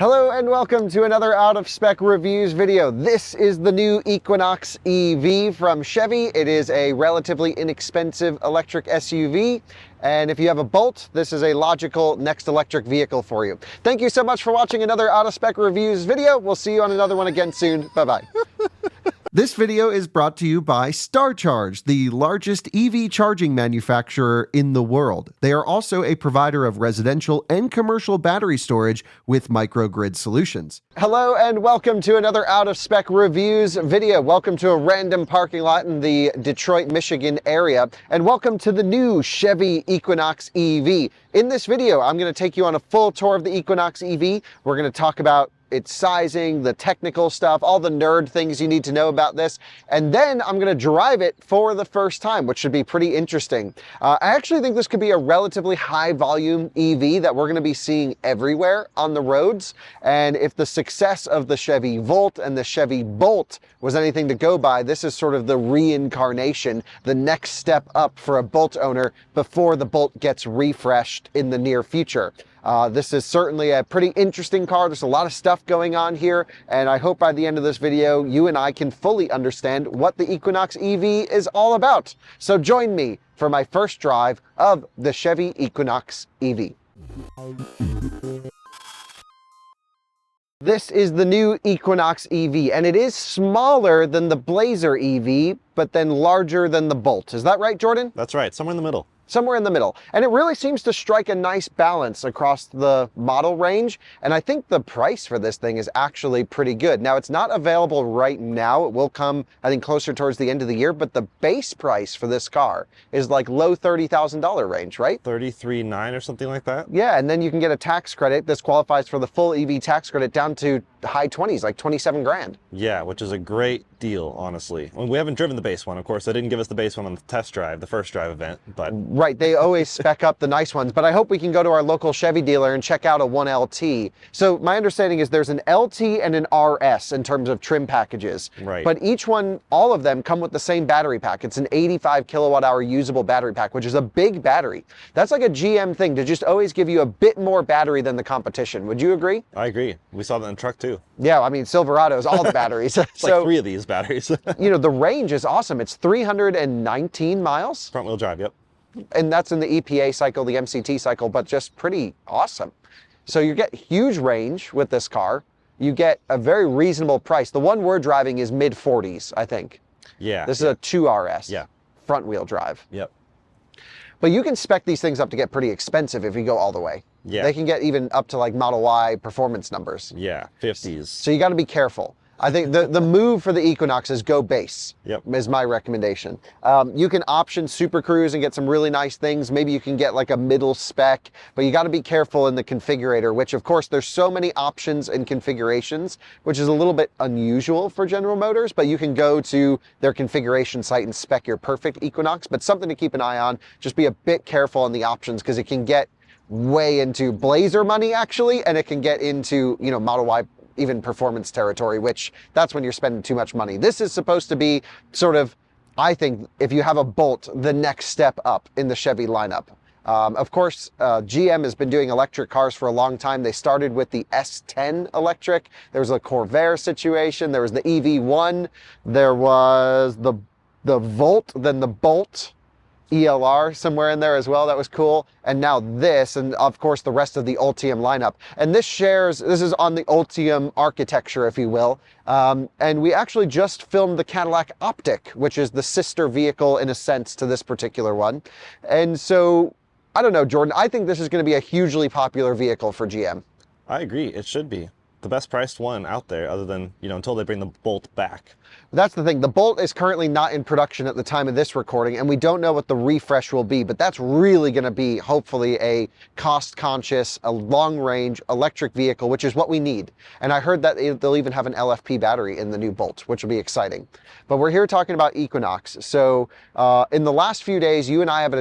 Hello and welcome to another Out of Spec Reviews video. This is the new Equinox EV from Chevy. It is a relatively inexpensive electric SUV. And if you have a Bolt, this is a logical next electric vehicle for you. Thank you so much for watching another Out of Spec Reviews video. We'll see you on another one again soon. Bye-bye. This video is brought to you by StarCharge, the largest EV charging manufacturer in the world. They are also a provider of residential and commercial battery storage with microgrid solutions. Hello and welcome to another Out of Spec Reviews video. Welcome to a random parking lot in the Detroit, Michigan area, and welcome to the new Chevy Equinox EV. In this video, I'm going to take you on a full tour of the Equinox EV. We're going to talk about its sizing, the technical stuff, all the nerd things you need to know about this. And then I'm gonna drive it for the first time, which should be pretty interesting. I actually think this could be a relatively high volume EV that we're gonna be seeing everywhere on the roads. And if the success of the Chevy Volt and the Chevy Bolt was anything to go by, this is sort of the reincarnation, the next step up for a Bolt owner before the Bolt gets refreshed in the near future. This is certainly a pretty interesting car. There's a lot of stuff going on here, and I hope by the end of this video, you and I can fully understand what the Equinox EV is all about. So join me for my first drive of the Chevy Equinox EV. This is the new Equinox EV, and it is smaller than the Blazer EV, but then larger than the Bolt. Is that right, Jordan? That's right, somewhere in the middle. Somewhere in the middle. And it really seems to strike a nice balance across the model range. And I think the price for this thing is actually pretty good. Now, it's not available right now. It will come, I think, closer towards the end of the year. But the base price for this car is like low $30,000 range, right? 33.9 or something like that? Yeah, and then you can get a tax credit. This qualifies for the full EV tax credit down to high 20s, like 27 grand. Yeah, which is a great deal, honestly. Well, we haven't driven the base one, of course. They didn't give us the base one on the test drive, the first drive event, but... Right, they always spec up the nice ones, but I hope we can go to our local Chevy dealer and check out a 1LT. So my understanding is there's an LT and an RS in terms of trim packages. Right. But each one, all of them come with the same battery pack. It's an 85 kilowatt hour usable battery pack, which is a big battery. That's like a GM thing to just always give you a bit more battery than the competition. Would you agree? I agree. We saw that in the truck too. Yeah, I mean, Silverado's all the batteries. It's so, like 3 of these batteries. You know, the range is awesome. It's 319 miles. Front wheel drive, yep. And that's in the EPA cycle, the MCT cycle, but just pretty awesome. So you get huge range with this car. You get a very reasonable price. The one we're driving is mid 40s, I think. Yeah. This is a 2RS. Yeah. Front wheel drive. Yep. But you can spec these things up to get pretty expensive if you go all the way. Yeah. They can get even up to like Model Y performance numbers. Yeah, 50s. So you got to be careful. I think the move for the Equinox is go base. Yep. Is my recommendation. You can option Super Cruise and get some really nice things. Maybe you can get like a middle spec, but you got to be careful in the configurator, which of course there's so many options and configurations, which is a little bit unusual for General Motors, but you can go to their configuration site and spec your perfect Equinox, but something to keep an eye on. Just be a bit careful on the options because it can get way into Blazer money actually, and it can get into, you know, Model Y even performance territory, which that's when you're spending too much money. This is supposed to be sort of, I think, if you have a Bolt, the next step up in the Chevy lineup. Of course, GM has been doing electric cars for a long time. They started with the S10 electric. There was a Corvair situation. There was the EV1. There was the Volt, then the Bolt. ELR somewhere in there as well. That was cool. And now this, and of course the rest of the Ultium lineup. And this is on the Ultium architecture, if you will. And we actually just filmed the Cadillac Optic, which is the sister vehicle in a sense to this particular one. And so, I don't know, Jordan, I think this is going to be a hugely popular vehicle for GM. I agree, it should be. The best priced one out there, other than, you know, until they bring the Bolt back. That's the thing. The Bolt is currently not in production at the time of this recording, and we don't know what the refresh will be, but that's really going to be, hopefully, a cost-conscious, a long-range electric vehicle, which is what we need. And I heard that they'll even have an LFP battery in the new Bolt, which will be exciting. But we're here talking about Equinox. So in the last few days, you and I have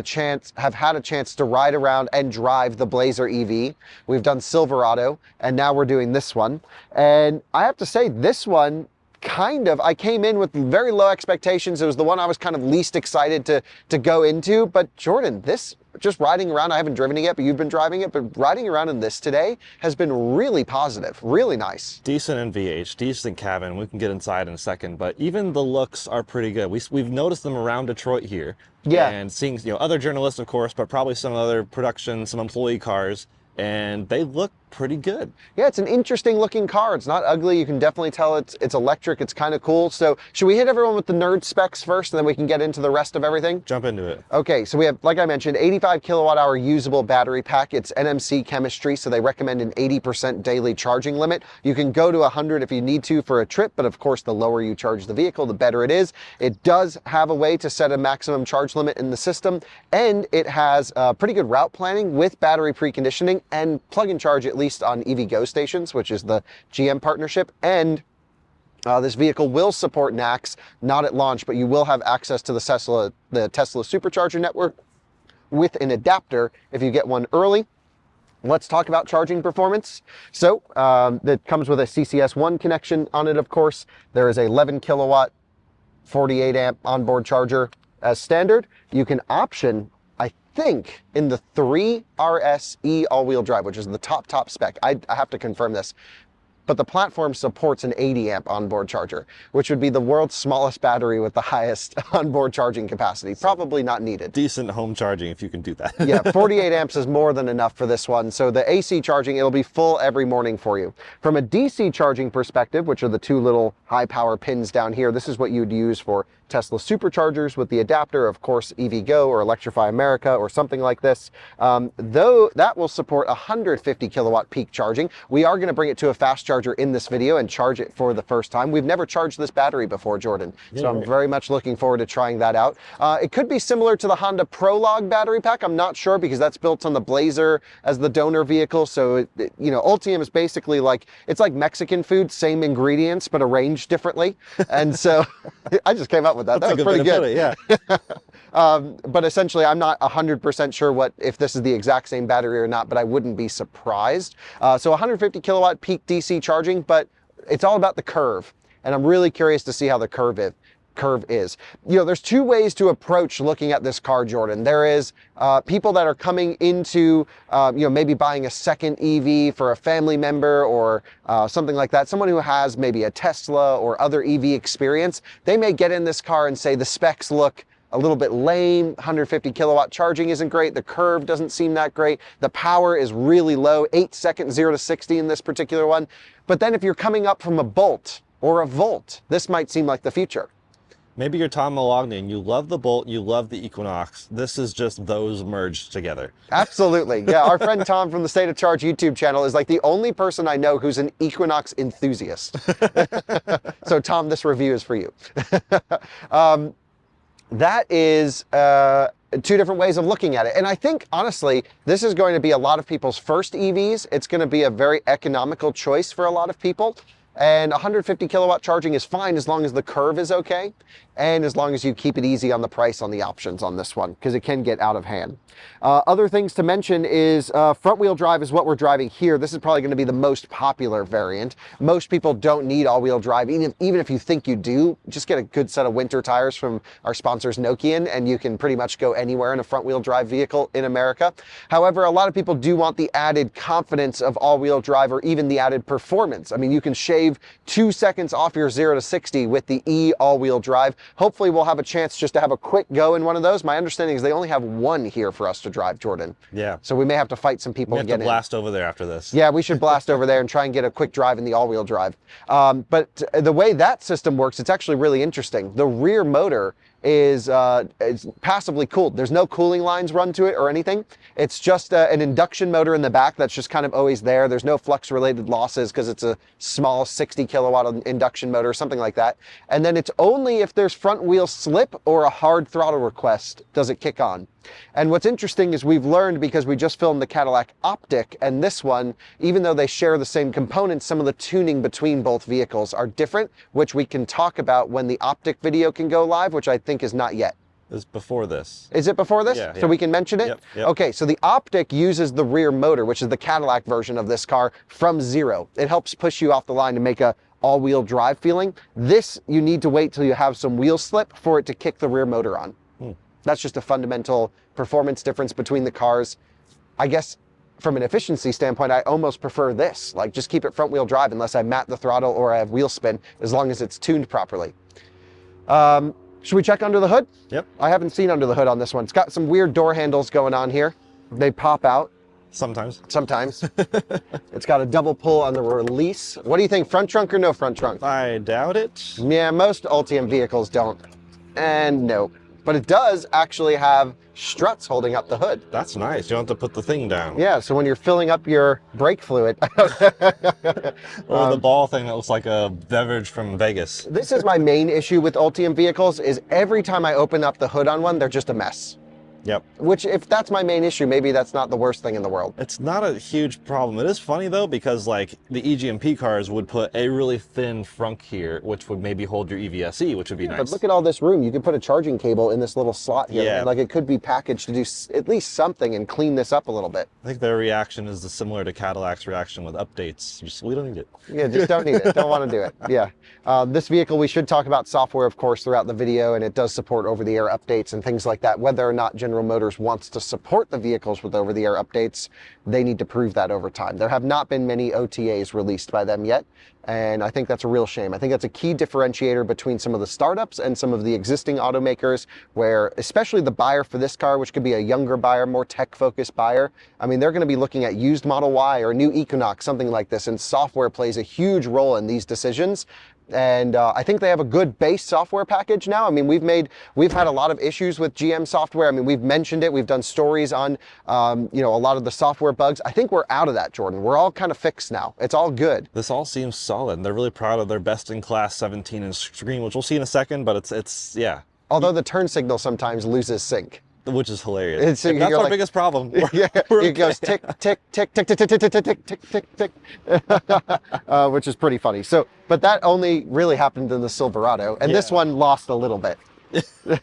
had a chance to ride around and drive the Blazer EV. We've done Silverado, and now we're doing this one. And I have to say, this one kind of, I came in with very low expectations. It was the one I was kind of least excited to go into. But Jordan, this, just riding around, I haven't driven it yet, but you've been driving it, but riding around in this today has been really positive, really nice. Decent NVH, decent cabin. We can get inside in a second, but even the looks are pretty good. We've noticed them around Detroit here. Yeah. And seeing, you know, other journalists, of course, but probably some other production, some employee cars, and they look pretty good. Yeah, it's an interesting looking car. It's not ugly. You can definitely tell it's electric. It's kind of cool. So should we hit everyone with the nerd specs first, and then we can get into the rest of everything? Jump into it. Okay, so we have, like I mentioned, 85 kilowatt hour usable battery pack. It's NMC chemistry, so they recommend an 80% daily charging limit. You can go to 100 if you need to for a trip, but of course, the lower you charge the vehicle, the better it is. It does have a way to set a maximum charge limit in the system, and it has pretty good route planning with battery preconditioning and plug and charge, at least on EVgo stations, which is the GM partnership. And this vehicle will support NACS, not at launch, but you will have access to the Tesla supercharger network with an adapter if you get one early. Let's talk about charging performance. So that comes with a CCS1 connection on it, of course. There is a 11 kilowatt, 48 amp onboard charger as standard. You can option, I think, in the 3RSE all-wheel drive, which is the top spec. I have to confirm this. But the platform supports an 80 amp onboard charger, which would be the world's smallest battery with the highest onboard charging capacity. Probably not needed. Decent home charging if you can do that. Yeah, 48 amps is more than enough for this one. So the AC charging, it'll be full every morning for you. From a DC charging perspective, which are the two little high power pins down here, this is what you'd use for Tesla superchargers with the adapter, of course, EVgo or Electrify America or something like this. Though that will support 150 kilowatt peak charging. We are going to bring it to a fast charger in this video and charge it for the first time. We've never charged this battery before, Jordan, so I'm very much looking forward to trying that out. It could be similar to the Honda Prologue battery pack. I'm not sure because that's built on the Blazer as the donor vehicle. So, you know, Ultium is basically like, it's like Mexican food, same ingredients, but arranged differently. And so I just came up with that. That was pretty good. Yeah. But essentially, I'm not 100% sure if this is the exact same battery or not, but I wouldn't be surprised. So 150 kilowatt peak DC charging, but it's all about the curve. And I'm really curious to see how the curve is. You know, there's two ways to approach looking at this car, Jordan. There is people that are coming into, you know, maybe buying a second EV for a family member or something like that. Someone who has maybe a Tesla or other EV experience. They may get in this car and say the specs look a little bit lame. 150 kilowatt charging isn't great. The curve doesn't seem that great. The power is really low, 8 seconds 0 to 60 in this particular one. But then if you're coming up from a Bolt or a Volt, this might seem like the future. Maybe you're Tom Malogny and you love the Bolt, you love the Equinox. This is just those merged together. Absolutely. Yeah, our friend Tom from the State of Charge YouTube channel is like the only person I know who's an Equinox enthusiast. So Tom, this review is for you. That is two different ways of looking at it. And I think, honestly, this is going to be a lot of people's first EVs. It's going to be a very economical choice for a lot of people. And 150 kilowatt charging is fine as long as the curve is okay. And as long as you keep it easy on the price on the options on this one, because it can get out of hand. Other things to mention is front wheel drive is what we're driving here. This is probably going to be the most popular variant. Most people don't need all wheel drive. Even if you think you do, just get a good set of winter tires from our sponsors Nokian, and you can pretty much go anywhere in a front wheel drive vehicle in America. However, a lot of people do want the added confidence of all wheel drive or even the added performance. I mean, you can shave 2 seconds off your 0 to 60 with the E all wheel drive. Hopefully we'll have a chance just to have a quick go in one of those. My understanding is they only have one here for us to drive, Jordan. Yeah. So we may have to fight some people to get in. We have to blast over there after this. Yeah, we should blast over there and try and get a quick drive in the all-wheel drive. But the way that system works, it's actually really interesting. The rear motor is passively cooled. There's no cooling lines run to it or anything. It's just an induction motor in the back that's just kind of always there. There's no flux-related losses because it's a small 60 kilowatt induction motor, something like that. And then it's only if there's front wheel slip or a hard throttle request does it kick on. And what's interesting is we've learned, because we just filmed the Cadillac Optic and this one, even though they share the same components, some of the tuning between both vehicles are different, which we can talk about when the Optic video can go live, which I think is not yet. It's before this. Is it before this? Yeah, so we can mention it? Yep. Okay, so the Optic uses the rear motor, which is the Cadillac version of this car, from zero. It helps push you off the line to make a all-wheel drive feeling. This, you need to wait till you have some wheel slip for it to kick the rear motor on. That's just a fundamental performance difference between the cars. I guess from an efficiency standpoint, I almost prefer this. Like, just keep it front wheel drive unless I mat the throttle or I have wheel spin, as long as it's tuned properly. Should we check under the hood? Yep. I haven't seen under the hood on this one. It's got some weird door handles going on here. They pop out. Sometimes. Sometimes. It's got a double pull on the release. What do you think, front trunk or no front trunk? I doubt it. Yeah, most Ultium vehicles don't. And no. But it does actually have struts holding up the hood. That's nice. You don't have to put the thing down. Yeah, so when you're filling up your brake fluid. Or the ball thing that looks like a beverage from Vegas. This is my main issue with Ultium vehicles, is every time I open up the hood on one, they're just a mess. Yep. Which, if that's my main issue, maybe that's not the worst thing in the world. It's not a huge problem. It is funny though, because like the EGMP cars would put a really thin frunk here, which would maybe hold your EVSE, which would be nice. But look at all this room. You could put a charging cable in this little slot here. Yeah. And, like, it could be packaged to do at least something and clean this up a little bit. I think their reaction is similar to Cadillac's reaction with updates. Just, we don't need it. Yeah, just don't need it. Don't want to do it. Yeah. This vehicle, we should talk about software, of course, throughout the video, and it does support over-the-air updates and things like that. Whether or not General Motors wants to support the vehicles with over-the-air updates, they need to prove that over time. There have not been many OTAs released by them yet, and I think that's a real shame. I think that's a key differentiator between some of the startups and some of the existing automakers, where especially the buyer for this car, which could be a younger buyer, more tech-focused buyer, I mean, they're going to be looking at used Model Y or new Equinox, something like this, and software plays a huge role in these decisions. And I think they have a good base software package now. I mean, we've had a lot of issues with GM software. I mean, we've mentioned it. We've done stories on, you know, a lot of the software bugs. I think we're out of that, Jordan. We're all kind of fixed now. It's all good. This all seems solid. They're really proud of their best-in-class 17-inch screen, which we'll see in a second, but it's yeah. Although the turn signal sometimes loses sync. Which is hilarious. That's our biggest problem. Yeah, we're it goes tick, tick, tick, tick, tick, tick, tick, tick, tick, tick, tick, tick, which is pretty funny. So, but that only really happened in the Silverado, and this one lost a little bit.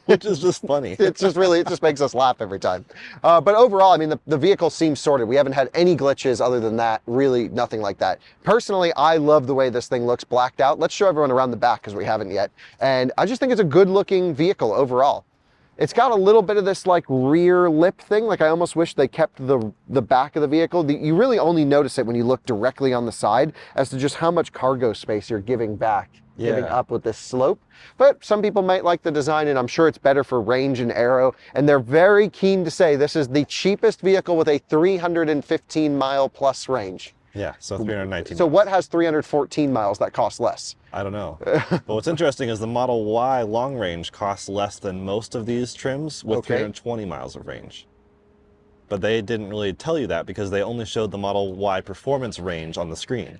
Which is just funny. It just makes us laugh every time. But overall, I mean, the vehicle seems sorted. We haven't had any glitches other than that, really nothing like that. Personally, I love the way this thing looks blacked out. Let's show everyone around the back because we haven't yet. And I just think it's a good looking vehicle overall. It's got a little bit of this like rear lip thing. Like, I almost wish they kept the back of the vehicle. You really only notice it when you look directly on the side as to just how much cargo space you're giving back, giving up with this slope. But some people might like the design, and I'm sure it's better for range and aero. And they're very keen to say this is the cheapest vehicle with a 315 mile plus range. Yeah, so 319. So what has 314 miles that costs less? I don't know. But what's interesting is the Model Y long range costs less than most of these trims with 320 miles of range. But they didn't really tell you that because they only showed the Model Y performance range on the screen.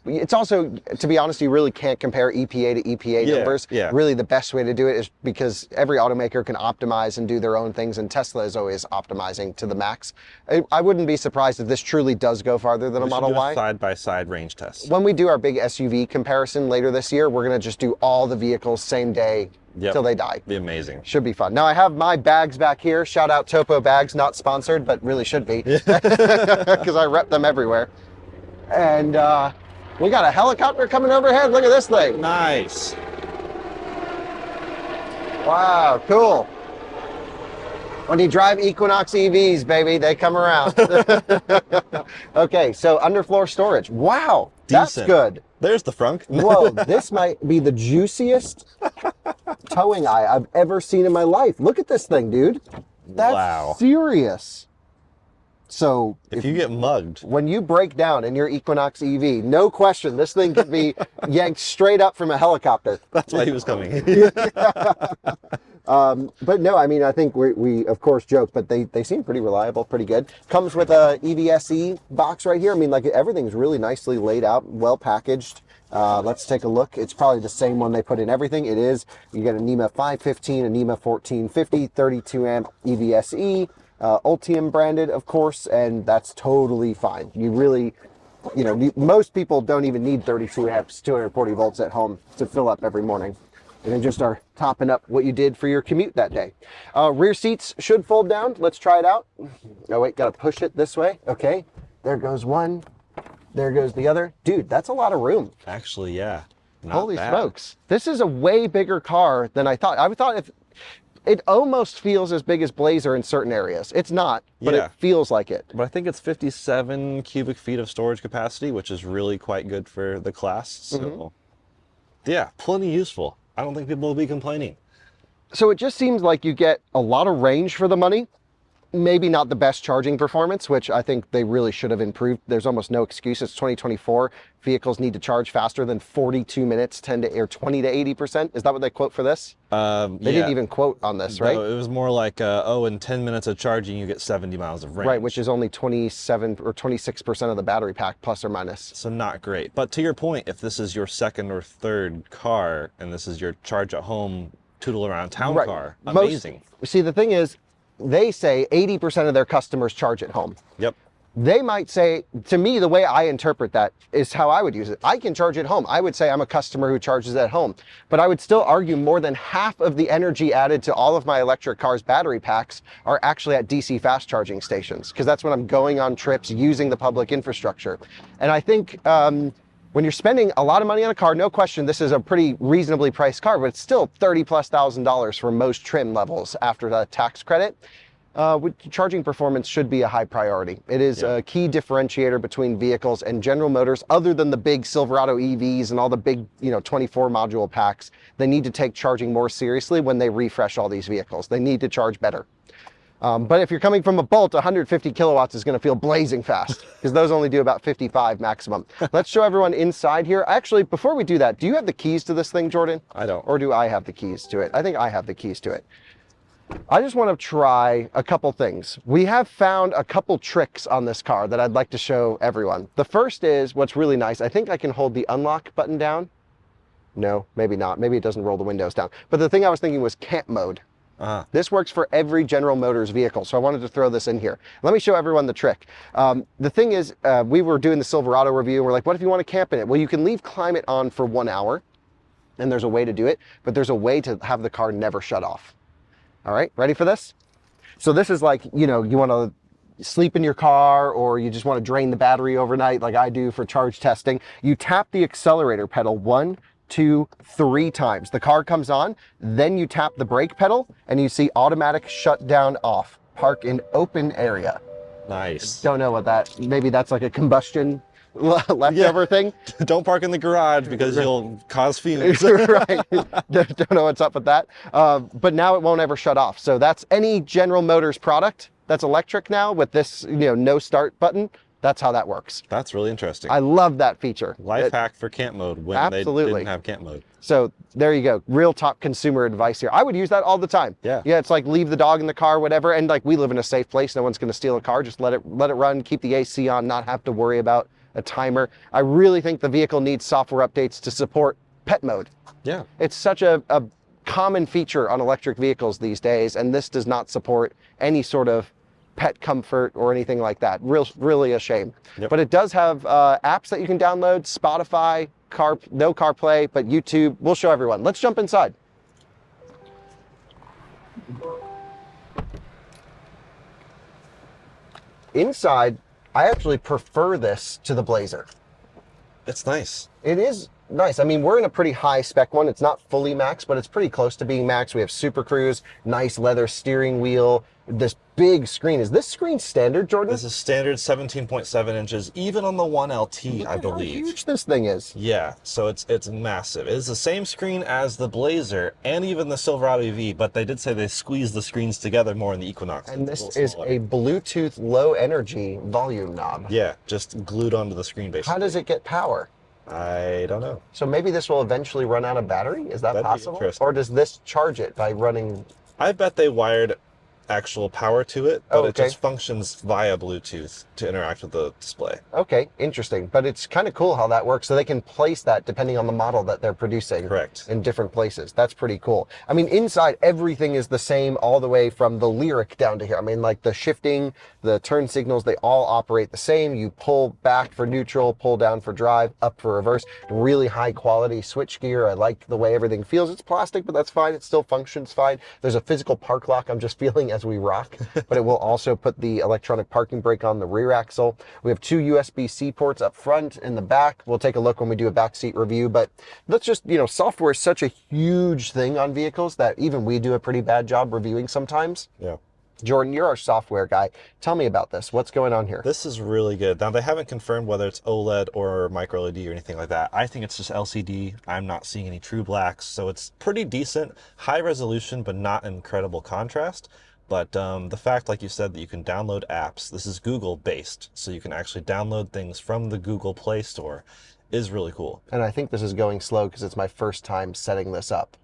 It's also, to be honest, you really can't compare EPA to EPA numbers. Yeah. Really, the best way to do it is because every automaker can optimize and do their own things, and Tesla is always optimizing to the max. I wouldn't be surprised if this truly does go farther than a Model Y. Side-by-side range test. When we do our big SUV comparison later this year, we're going to just do all the vehicles same day till they die. Be amazing. Should be fun. Now, I have my bags back here. Shout out Topo Bags, not sponsored, but really should be because I rep them everywhere. And we got a helicopter coming overhead. Look at this thing. Nice. Wow, cool. When you drive Equinox EVs, baby, they come around. Okay, so underfloor storage. Wow, that's good. There's the frunk. Whoa, this might be the juiciest towing eye I've ever seen in my life. Look at this thing, dude. That's serious. So if you get mugged, when you break down in your Equinox EV, no question, this thing could be yanked straight up from a helicopter. That's why he was coming. But no, I mean, I think we of course joke, but they seem pretty reliable, pretty good. Comes with a EVSE box right here. I mean, like, everything's really nicely laid out, well packaged. Let's take a look. It's probably the same one they put in everything. It is. You get a NEMA 515, a NEMA 1450, 32 amp EVSE. Ultium branded, of course, and that's totally fine. You really, you know, most people don't even need 32 amps, 240 volts at home to fill up every morning. And then just are topping up what you did for your commute that day. Rear seats should fold down. Let's try it out. Oh wait, gotta push it this way. Okay, there goes one. There goes the other. Dude, that's a lot of room. Actually, yeah. Not Holy bad. smokes. This is a way bigger car than I thought. I thought if it almost feels as big as Blazer in certain areas. It's not, but Yeah. it feels like it. But I think it's 57 cubic feet of storage capacity, which is really quite good for the class. So, yeah, plenty useful. I don't think people will be complaining. So it just seems like you get a lot of range for the money. Maybe not the best charging performance, which I think they really should have improved. There's almost no excuse. It's 2024. Vehicles need to charge faster than 42 minutes, 20 to 80%. Is that what they quote for this? They didn't even quote on this, right? No, it was more like, oh, in 10 minutes of charging, you get 70 miles of range. Right, which is only 27 or 26% of the battery pack, plus or minus. So not great. But to your point, if this is your second or third car, and this is your charge at home, tootle around town car, amazing. See, the thing is, they say 80% of their customers charge at home. Yep. They might say, to me, the way I interpret that is how I would use it. I can charge at home. I would say I'm a customer who charges at home, but I would still argue more than half of the energy added to all of my electric cars' battery packs are actually at DC fast charging stations, because that's when I'm going on trips using the public infrastructure. And I think when you're spending a lot of money on a car, no question, this is a pretty reasonably priced car, but it's still $30,000+ for most trim levels after the tax credit. Charging performance should be a high priority. It is a key differentiator between vehicles, and General Motors, other than the big Silverado EVs and all the big, 24 module packs, they need to take charging more seriously when they refresh all these vehicles. They need to charge better. But if you're coming from a Bolt, 150 kilowatts is going to feel blazing fast, because those only do about 55 maximum. Let's show everyone inside here. Actually, before we do that, do you have the keys to this thing, Jordan? I don't. Or do I have the keys to it? I think I have the keys to it. I just want to try a couple things. We have found a couple tricks on this car that I'd like to show everyone. The first is what's really nice. I think I can hold the unlock button down. No, maybe not. Maybe it doesn't roll the windows down. But the thing I was thinking was camp mode. This works for every General Motors vehicle, so I wanted to throw this in here. Let me show everyone the trick. The thing is, we were doing the Silverado review, and we're like, what if you want to camp in it? Well, you can leave climate on for 1 hour, and there's a way to do it, but there's a way to have the car never shut off. All right, ready for this? So this is like, you want to sleep in your car, or you just want to drain the battery overnight like I do for charge testing. You tap the accelerator pedal 1, 2, 3 times. The car comes on, then you tap the brake pedal and you see automatic shutdown off. Park in open area. Nice. Don't know what that, maybe that's like a combustion leftover thing. Don't park in the garage because you'll cause fumes. Right. Don't know what's up with that. But now it won't ever shut off. So that's any General Motors product that's electric now with this, no start button. That's how that works. That's really interesting. I love that feature. Life hack for camp mode when they didn't have camp mode. So there you go. Real top consumer advice here. I would use that all the time. Yeah. Yeah, it's like leave the dog in the car, whatever. And like we live in a safe place. No one's going to steal a car. Just let it run, keep the AC on, not have to worry about a timer. I really think the vehicle needs software updates to support pet mode. Yeah. It's such a common feature on electric vehicles these days, and this does not support any sort of pet comfort or anything like that. Really a shame. Yep. But it does have apps that you can download, Spotify, no CarPlay, but YouTube. We'll show everyone. Let's jump inside. Inside, I actually prefer this to the Blazer. It's nice. It is nice. I mean, we're in a pretty high spec one. It's not fully max, but it's pretty close to being max. We have Super Cruise, nice leather steering wheel, this big screen. Is this screen standard, Jordan? This is standard 17.7 inches, even on the 1LT, I believe. How huge this thing is. Yeah, so it's massive. It is the same screen as the Blazer and even the Silverado EV, but they did say they squeezed the screens together more in the Equinox. And this is a Bluetooth low energy volume knob. Yeah, just glued onto the screen basically. How does it get power? I don't know. So maybe this will eventually run out of battery? Is that That'd be possible? interesting. Or does this charge it by running? I bet they wired actual power to it, but Oh, it okay. just functions via Bluetooth to interact with the display. Okay, interesting. But it's kind of cool how that works. So they can place that depending on the model that they're producing. Correct. In different places. That's pretty cool. I mean, inside, everything is the same all the way from the Lyric down to here. I mean, like the shifting, the turn signals, they all operate the same. You pull back for neutral, pull down for drive, up for reverse. Really high quality switch gear. I like the way everything feels. It's plastic, but that's fine. It still functions fine. There's a physical park lock I'm just feeling as we rock, but it will also put the electronic parking brake on the rear axle. We have 2 USB-C ports up front and the back. We'll take a look when we do a backseat review, but let's just, software is such a huge thing on vehicles that even we do a pretty bad job reviewing sometimes. Yeah. Jordan, you're our software guy. Tell me about this. What's going on here? This is really good. Now, they haven't confirmed whether it's OLED or micro LED or anything like that. I think it's just LCD. I'm not seeing any true blacks, so it's pretty decent. High resolution, but not incredible contrast. But the fact, like you said, that you can download apps, this is Google-based, so you can actually download things from the Google Play Store, is really cool. And I think this is going slow because it's my first time setting this up,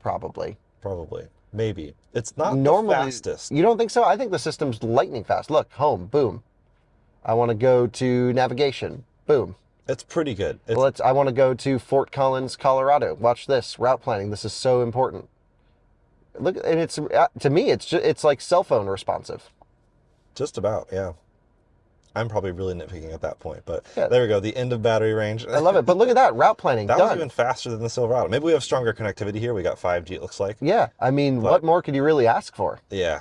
probably. Probably. Maybe. It's not Normally, the fastest. You don't think so? I think the system's lightning fast. Look, home, boom. I want to go to navigation, boom. It's pretty good. I want to go to Fort Collins, Colorado. Watch this, route planning. This is so important. Look, and it's, to me, it's like cell phone responsive. Just about, yeah. I'm probably really nitpicking at that point, but yeah. There we go. The end of battery range. I love it, but look at that, route planning, that done. was even faster than the Silverado. Maybe we have stronger connectivity here. We got 5G, it looks like. Yeah, I mean, what more could you really ask for? Yeah.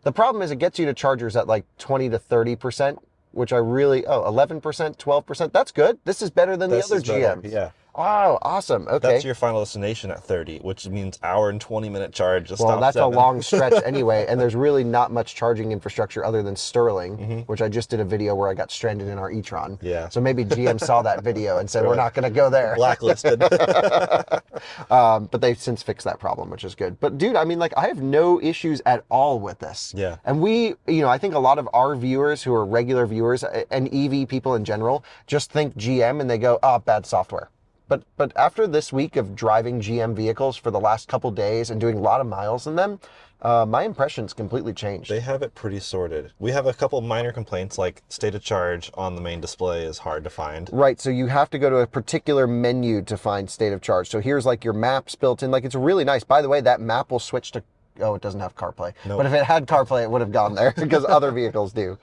The problem is it gets you to chargers at like 20 to 30%, which I really, 11%, 12%. That's good. This is better than the other GMs. Yeah. Oh, awesome. Okay. That's your final destination at 30, which means hour and 20-minute charge. Well, that's a long stretch anyway, and there's really not much charging infrastructure other than Sterling, which I just did a video where I got stranded in our e-tron. Yeah. So maybe GM saw that video and said, we're not going to go there. Blacklisted. But they've since fixed that problem, which is good. But dude, I mean, like, I have no issues at all with this. Yeah. And we, I think a lot of our viewers who are regular viewers and EV people in general just think GM and they go, bad software. But after this week of driving GM vehicles for the last couple days and doing a lot of miles in them, my impression's completely changed. They have it pretty sorted. We have a couple minor complaints, like state of charge on the main display is hard to find. Right, so you have to go to a particular menu to find state of charge. So here's like your maps built in. Like, it's really nice. By the way, that map will switch to, it doesn't have CarPlay. Nope. But if it had CarPlay, it would have gone there because other vehicles do.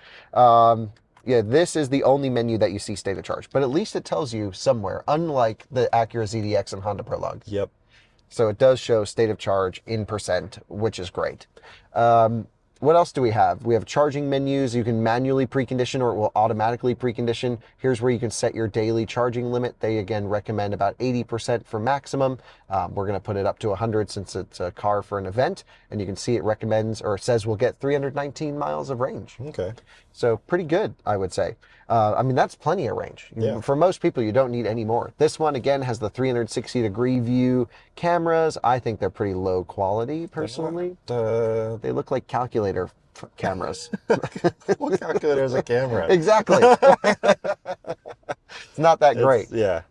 Yeah, this is the only menu that you see state of charge, but at least it tells you somewhere, unlike the Acura ZDX and Honda Prologue. Yep. So it does show state of charge in %, which is great. What else do we have? We have charging menus. You can manually precondition or it will automatically precondition. Here's where you can set your daily charging limit. They, again, recommend about 80% for maximum. We're going to put it up to 100 since it's a car for an event. And you can see it recommends or says we'll get 319 miles of range. Okay. So pretty good, I would say. I mean, that's plenty of range. Yeah. For most people, you don't need any more. This one, again, has the 360-degree view cameras. I think they're pretty low quality, personally. They look like calculator cameras. What calculator is a camera? Exactly. It's not that great. Yeah.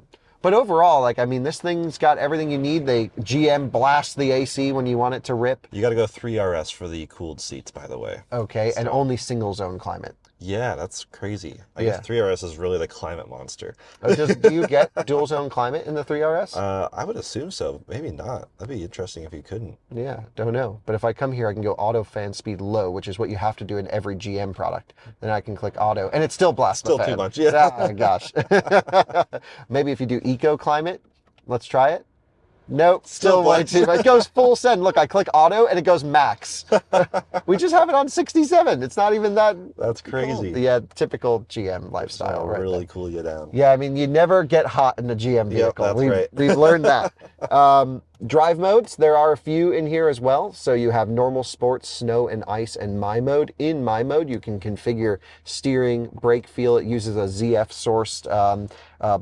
But overall, like, I mean, this thing's got everything you need. GM blasts the AC when you want it to rip. You got to go 3RS for the cooled seats, by the way. Okay, and only single zone climate. Yeah, that's crazy. I guess 3RS is really the climate monster. Do you get dual zone climate in the 3RS? I would assume so. Maybe not. That'd be interesting if you couldn't. Yeah, don't know. But if I come here, I can go auto fan speed low, which is what you have to do in every GM product. Then I can click auto, and it still blasts the fan. Still too much, yeah. Oh, gosh. Maybe if you do eco climate, let's try it. Nope, still way too much. It goes full send. Look, I click auto and it goes max. We just have it on 67. It's not even that. That's crazy. Cool. Yeah, typical GM lifestyle, right? Really cool you down. Yeah, I mean, you never get hot in a GM vehicle. Yep, that's right. We've learned that. Drive modes, there are a few in here as well. So you have normal, sports, snow and ice, and My Mode. In My Mode, you can configure steering, brake feel. It uses a ZF-sourced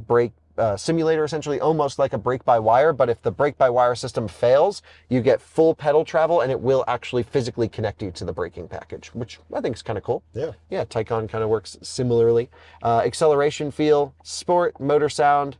brake simulator, essentially almost like a brake-by-wire, but if the brake-by-wire system fails, you get full pedal travel and it will actually physically connect you to the braking package, which I think is kind of cool. Yeah. Yeah, Taycan kind of works similarly. Acceleration feel, sport, motor sound,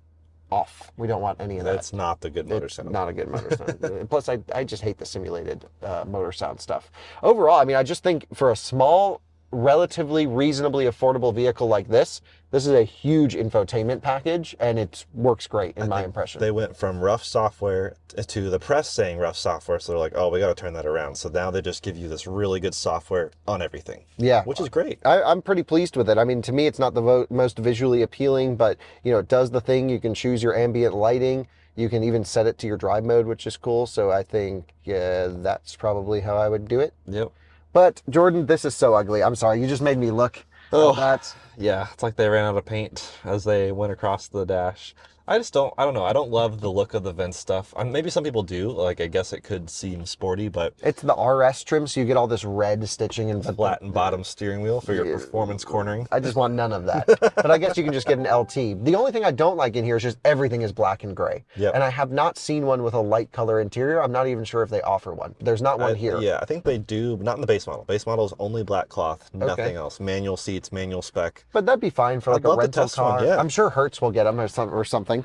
off. We don't want any of that. That's not the good motor sound. Not a good motor sound. Plus, I just hate the simulated motor sound stuff. Overall, I mean, I just think for a small, relatively reasonably affordable vehicle like this is a huge infotainment package, and it works great in my impression. They went from rough software to the press saying rough software, so they're like, oh, we got to turn that around. So now they just give you this really good software on everything. Yeah. Which is great. I'm pretty pleased with it. I mean, to me, it's not the most visually appealing, but, it does the thing. You can choose your ambient lighting. You can even set it to your drive mode, which is cool. So I think, yeah, that's probably how I would do it. Yep. But Jordan, this is so ugly. I'm sorry, you just made me look at that. Yeah, it's like they ran out of paint as they went across the dash. I don't know. I don't love the look of the Vince stuff. Maybe some people do. Like, I guess it could seem sporty, but It's the RS trim, so you get all this red stitching and flat bottom steering wheel for your performance cornering. I just want none of that. But I guess you can just get an LT. The only thing I don't like in here is just everything is black and gray. Yep. And I have not seen one with a light color interior. I'm not even sure if they offer one. There's not one here. Yeah, I think they do, but not in the base model. Base model is only black cloth, nothing else. Manual seats, manual spec. But that'd be fine for like a rental car. One, yeah. I'm sure Hertz will get them or something.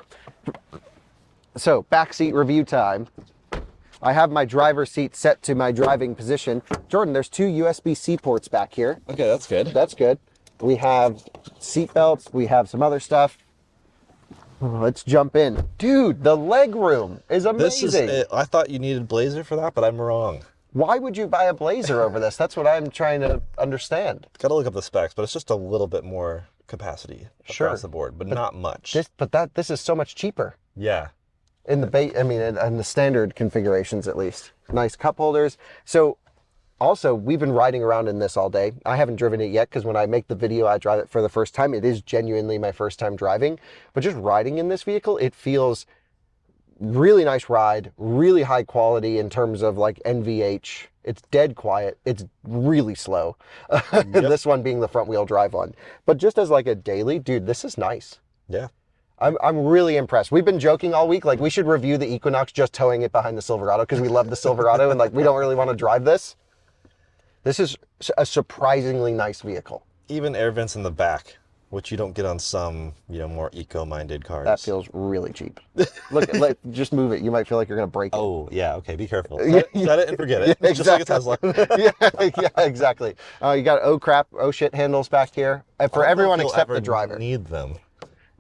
So, backseat review time. I have my driver's seat set to my driving position. Jordan, there's 2 USB-C ports back here. Okay, that's good. That's good. We have seat belts. We have some other stuff. Let's jump in. Dude, the leg room is amazing. I thought you needed Blazer for that, but I'm wrong. Why would you buy a Blazer over this? That's what I'm trying to understand. Got to look up the specs, but it's just a little bit more capacity across the board, but not much. This is so much cheaper. Yeah. In the standard configurations at least. Nice cup holders. So also, we've been riding around in this all day. I haven't driven it yet because when I make the video, I drive it for the first time. It is genuinely my first time driving, but just riding in this vehicle, it feels really nice ride, really high quality in terms of like NVH. It's dead quiet. It's really slow. Yep. This one being the front wheel drive one. But just as like a daily, dude, this is nice. Yeah. I'm really impressed. We've been joking all week, like we should review the Equinox just towing it behind the Silverado because we love the Silverado and like we don't really want to drive this. This is a surprisingly nice vehicle. Even air vents in the back, which you don't get on some, more eco-minded cars. That feels really cheap. Look, just move it. You might feel like you're going to break it. Oh, yeah. Okay, be careful. Set it and forget it. Yeah, just like a Tesla. yeah, exactly. You got oh shit handles back here. For everyone except the driver. Need them.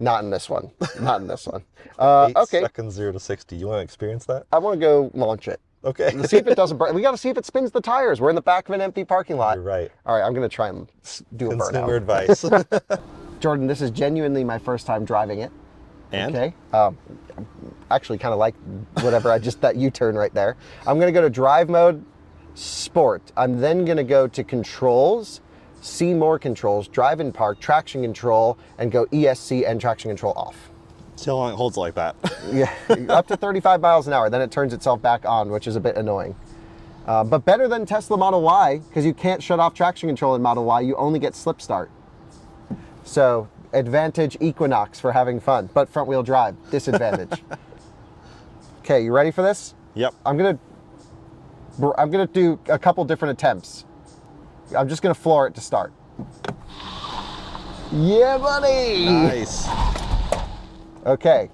Not in this one. Not in this one. 8 okay. seconds 0 to 60. You want to experience that? I want to go launch it. Okay. Let's see if it doesn't break. We got to see if it spins the tires. We're in the back of an empty parking lot. You're right. All right, I'm going to try and do a Consumer burnout. advice. Jordan, this is genuinely my first time driving it. And? Okay. Actually kind of like whatever that U-turn right there. I'm going to go to drive mode, sport. I'm then going to go to controls, see more controls, drive and park, traction control, and go ESC and traction control off. See how long it holds like that. Yeah, up to 35 miles an hour. Then it turns itself back on, which is a bit annoying. But better than Tesla Model Y, because you can't shut off traction control in Model Y. You only get slip start. So, advantage Equinox for having fun, but front wheel drive, disadvantage. Okay, you ready for this? Yep. I'm gonna do a couple different attempts. I'm just gonna floor it to start. Yeah, buddy! Nice. Okay.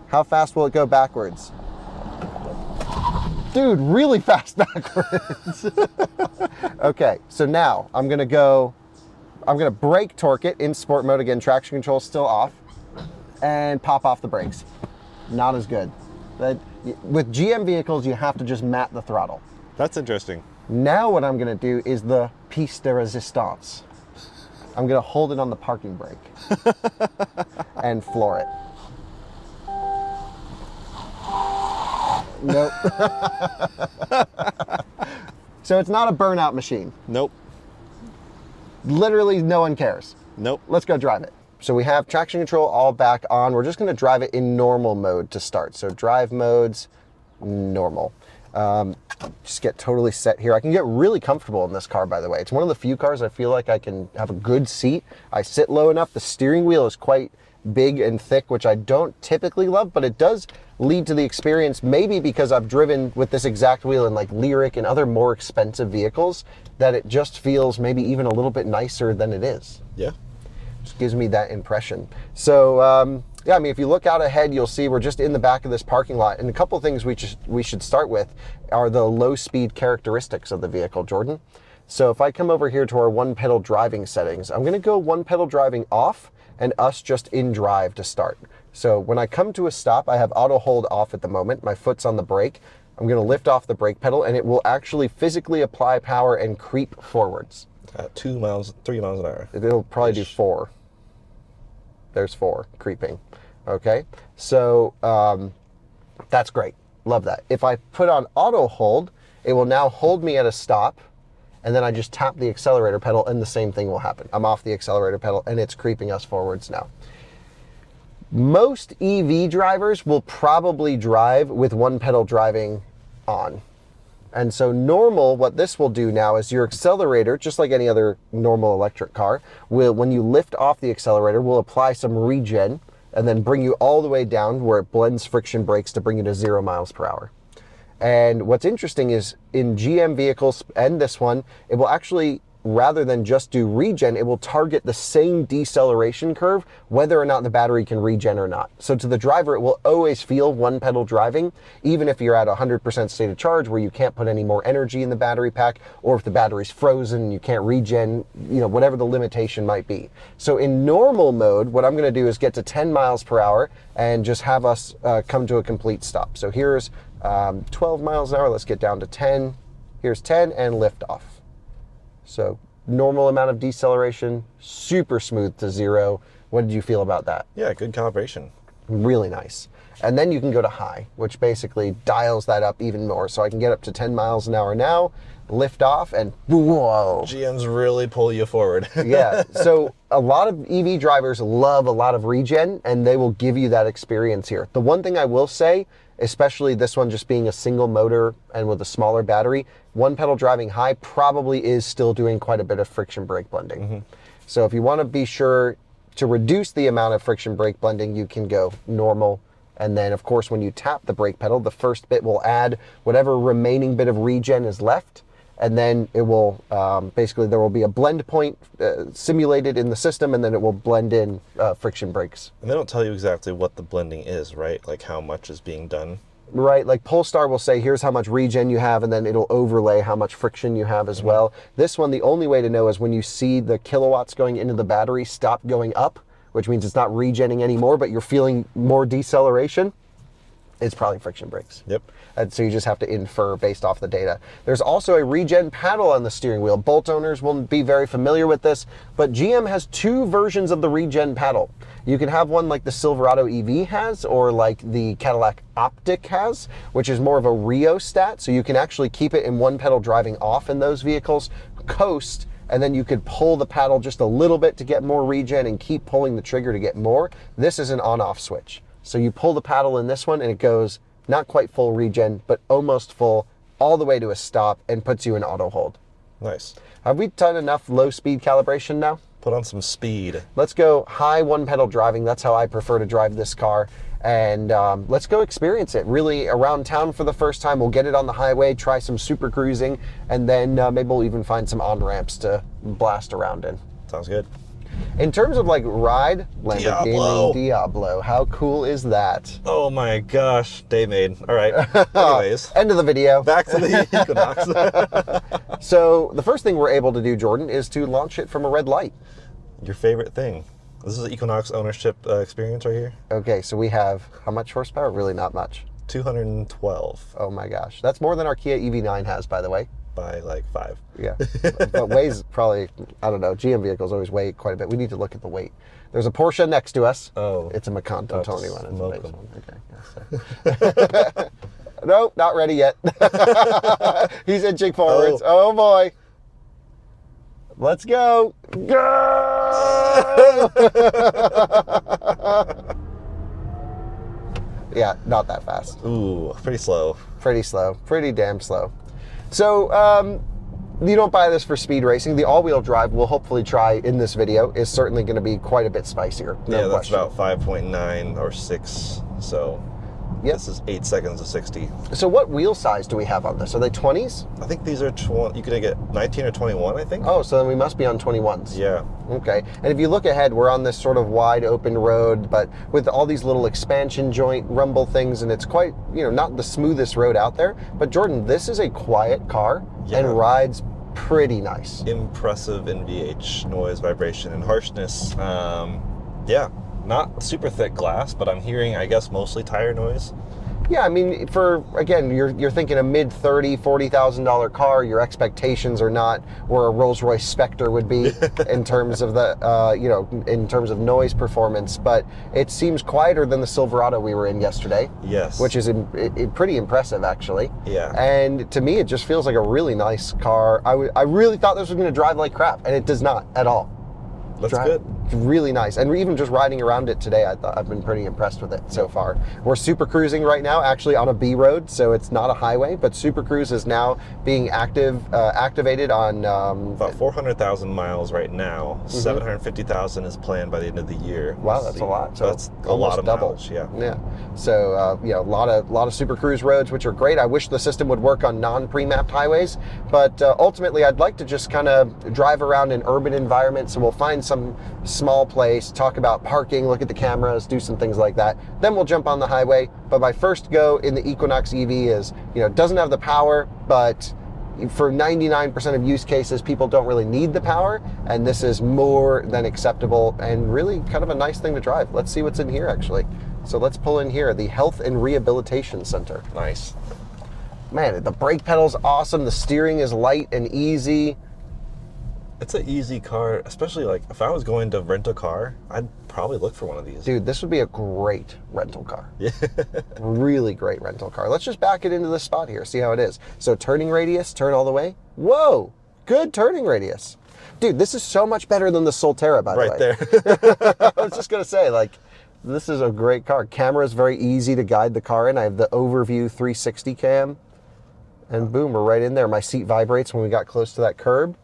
How fast will it go backwards? Dude, really fast backwards. Okay, so now I'm gonna brake torque it in sport mode again, traction control still off, and pop off the brakes. Not as good. With GM vehicles, you have to just mat the throttle. That's interesting. Now what I'm gonna do is the piece de resistance. I'm gonna hold it on the parking brake and floor it. Nope. So it's not a burnout machine. Nope. Literally no one cares. Nope. Let's go drive it. So we have traction control all back on. We're just gonna drive it in normal mode to start. So drive modes, normal. Just get totally set here. I can get really comfortable in this car, by the way. It's one of the few cars I feel like I can have a good seat. I sit low enough. The steering wheel is quite big and thick, which I don't typically love, but it does lead to the experience, maybe because I've driven with this exact wheel in like Lyric and other more expensive vehicles, that it just feels maybe even a little bit nicer than it is. Yeah. Just gives me that impression. So, yeah, I mean, if you look out ahead, you'll see we're just in the back of this parking lot. And a couple things we should start with are the low speed characteristics of the vehicle, Jordan. So if I come over here to our one pedal driving settings, I'm gonna go one pedal driving off and us just in drive to start. So when I come to a stop, I have auto hold off at the moment. My foot's on the brake. I'm gonna lift off the brake pedal and it will actually physically apply power and creep forwards. 3 miles an hour. It'll probably do 4. There's 4 creeping. Okay, so that's great. Love that. If I put on auto hold, it will now hold me at a stop and then I just tap the accelerator pedal and the same thing will happen. I'm off the accelerator pedal and it's creeping us forwards now. Most EV drivers will probably drive with one pedal driving on. And so normal, what this will do now is your accelerator, just like any other normal electric car, will, when you lift off the accelerator, will apply some regen and then bring you all the way down where it blends friction brakes to bring you to 0 miles per hour. And what's interesting is in GM vehicles and this one, it will actually, rather than just do regen, it will target the same deceleration curve, whether or not the battery can regen or not. So to the driver, it will always feel one pedal driving, even if you're at 100% state of charge where you can't put any more energy in the battery pack, or if the battery's frozen and you can't regen, you know, whatever the limitation might be. So in normal mode, what I'm gonna do is get to 10 miles per hour and just have us come to a complete stop. So here's 12 miles an hour, let's get down to 10. Here's 10 and lift off. So normal amount of deceleration, super smooth to 0. What did you feel about that? Yeah, good calibration. Really nice. And then you can go to high, which basically dials that up even more. So I can get up to 10 miles an hour now, lift off, and whoa. GMs really pull you forward. Yeah, so a lot of EV drivers love a lot of regen, and they will give you that experience here. The one thing I will say, especially this one just being a single motor and with a smaller battery, one pedal driving high probably is still doing quite a bit of friction brake blending. Mm-hmm. So if you want to be sure to reduce the amount of friction brake blending, you can go normal. And then of course, when you tap the brake pedal, the first bit will add whatever remaining bit of regen is left. And then it will, basically there will be a blend point simulated in the system, and then it will blend in friction brakes. And they don't tell you exactly what the blending is, right? Like how much is being done? Right, like Polestar will say, here's how much regen you have, and then it'll overlay how much friction you have as well. This one, the only way to know is when you see the kilowatts going into the battery stop going up, which means it's not regenning anymore, but you're feeling more deceleration. It's probably friction brakes. Yep. And so you just have to infer based off the data. There's also a regen paddle on the steering wheel. Bolt owners will be very familiar with this, but GM has 2 versions of the regen paddle. You can have one like the Silverado EV has, or like the Cadillac Optic has, which is more of a rheostat. So you can actually keep it in one pedal driving off in those vehicles, coast, and then you could pull the paddle just a little bit to get more regen and keep pulling the trigger to get more. This is an on-off switch. So you pull the paddle in this one and it goes not quite full regen, but almost full, all the way to a stop and puts you in auto hold. Nice. Have we done enough low speed calibration now? Put on some speed. Let's go high one pedal driving. That's how I prefer to drive this car. And let's go experience it really around town for the first time. We'll get it on the highway, try some super cruising, and then maybe we'll even find some on-ramps to blast around in. Sounds good. In terms of like ride, Diablo. Lamborghini Diablo, how cool is that? Oh my gosh, day made. All right, anyways. End of the video. Back to the Equinox. So the first thing we're able to do, Jordan, is to launch it from a red light. Your favorite thing. This is the Equinox ownership experience right here. Okay, so we have, how much horsepower? Really not much. 212. Oh my gosh. That's more than our Kia EV9 has, by the way. By like 5. Yeah, but weighs probably, I don't know, GM vehicles always weigh quite a bit. We need to look at the weight. There's a Porsche next to us. Oh. It's a Macan Tony one. Smoke them. Okay, yeah, so. No, not ready yet. He's inching forwards. Oh boy. Let's go. Go! Yeah, not that fast. Ooh, pretty slow. Pretty slow. Pretty damn slow. So, you don't buy this for speed racing. The all-wheel drive we'll hopefully try in this video is certainly going to be quite a bit spicier. No question. That's about 5.9 or 6. So yep. This is 8 seconds to 60. So what wheel size do we have on this? Are they 20s? I think these are, you could get 19 or 21, I think. Oh, so then we must be on 21s. Yeah. Okay. And if you look ahead, we're on this sort of wide open road, but with all these little expansion joint rumble things, and it's quite, you know, not the smoothest road out there. But Jordan, this is a quiet car and rides pretty nice. Impressive NVH, noise, vibration, and harshness. Yeah. Not super thick glass, but I'm hearing, I guess, mostly tire noise. Yeah, I mean, again, you're thinking a mid $40,000 car. Your expectations are not where a Rolls-Royce Spectre would be in terms of in terms of noise performance. But it seems quieter than the Silverado we were in yesterday. Yes. Which is pretty impressive, actually. Yeah. And to me, it just feels like a really nice car. I really thought this was going to drive like crap, and it does not at all. That's good. Really nice. And even just riding around it today, I've been pretty impressed with it so far. We're super cruising right now, actually on a B road, so it's not a highway, but Super Cruise is now being activated on... about 400,000 miles right now. 750,000 is planned by the end of the year. Wow, that's a lot. So that's a lot of double. mileage, yeah. Yeah. So, a lot of Super Cruise roads, which are great. I wish the system would work on non-pre-mapped highways, but ultimately I'd like to just kind of drive around in urban environments, so we'll find some small place, talk about parking, look at the cameras, do some things like that. Then we'll jump on the highway. But my first go in the Equinox EV is, doesn't have the power, but for 99% of use cases, people don't really need the power, and this is more than acceptable and really kind of a nice thing to drive. Let's see what's in here, actually. So let's pull in here, the Health and Rehabilitation Center. Nice. Man, the brake pedal's awesome. The steering is light and easy. It's an easy car, especially like if I was going to rent a car, I'd probably look for one of these. Dude, this would be a great rental car. Yeah. Really great rental car. Let's just back it into this spot here, see how it is. So turning radius, turn all the way. Whoa, good turning radius. Dude, this is so much better than the Solterra, by the way. Right there. I was just gonna say, this is a great car. Camera is very easy to guide the car in. I have the overview 360 cam, and boom, we're right in there. My seat vibrates when we got close to that curb.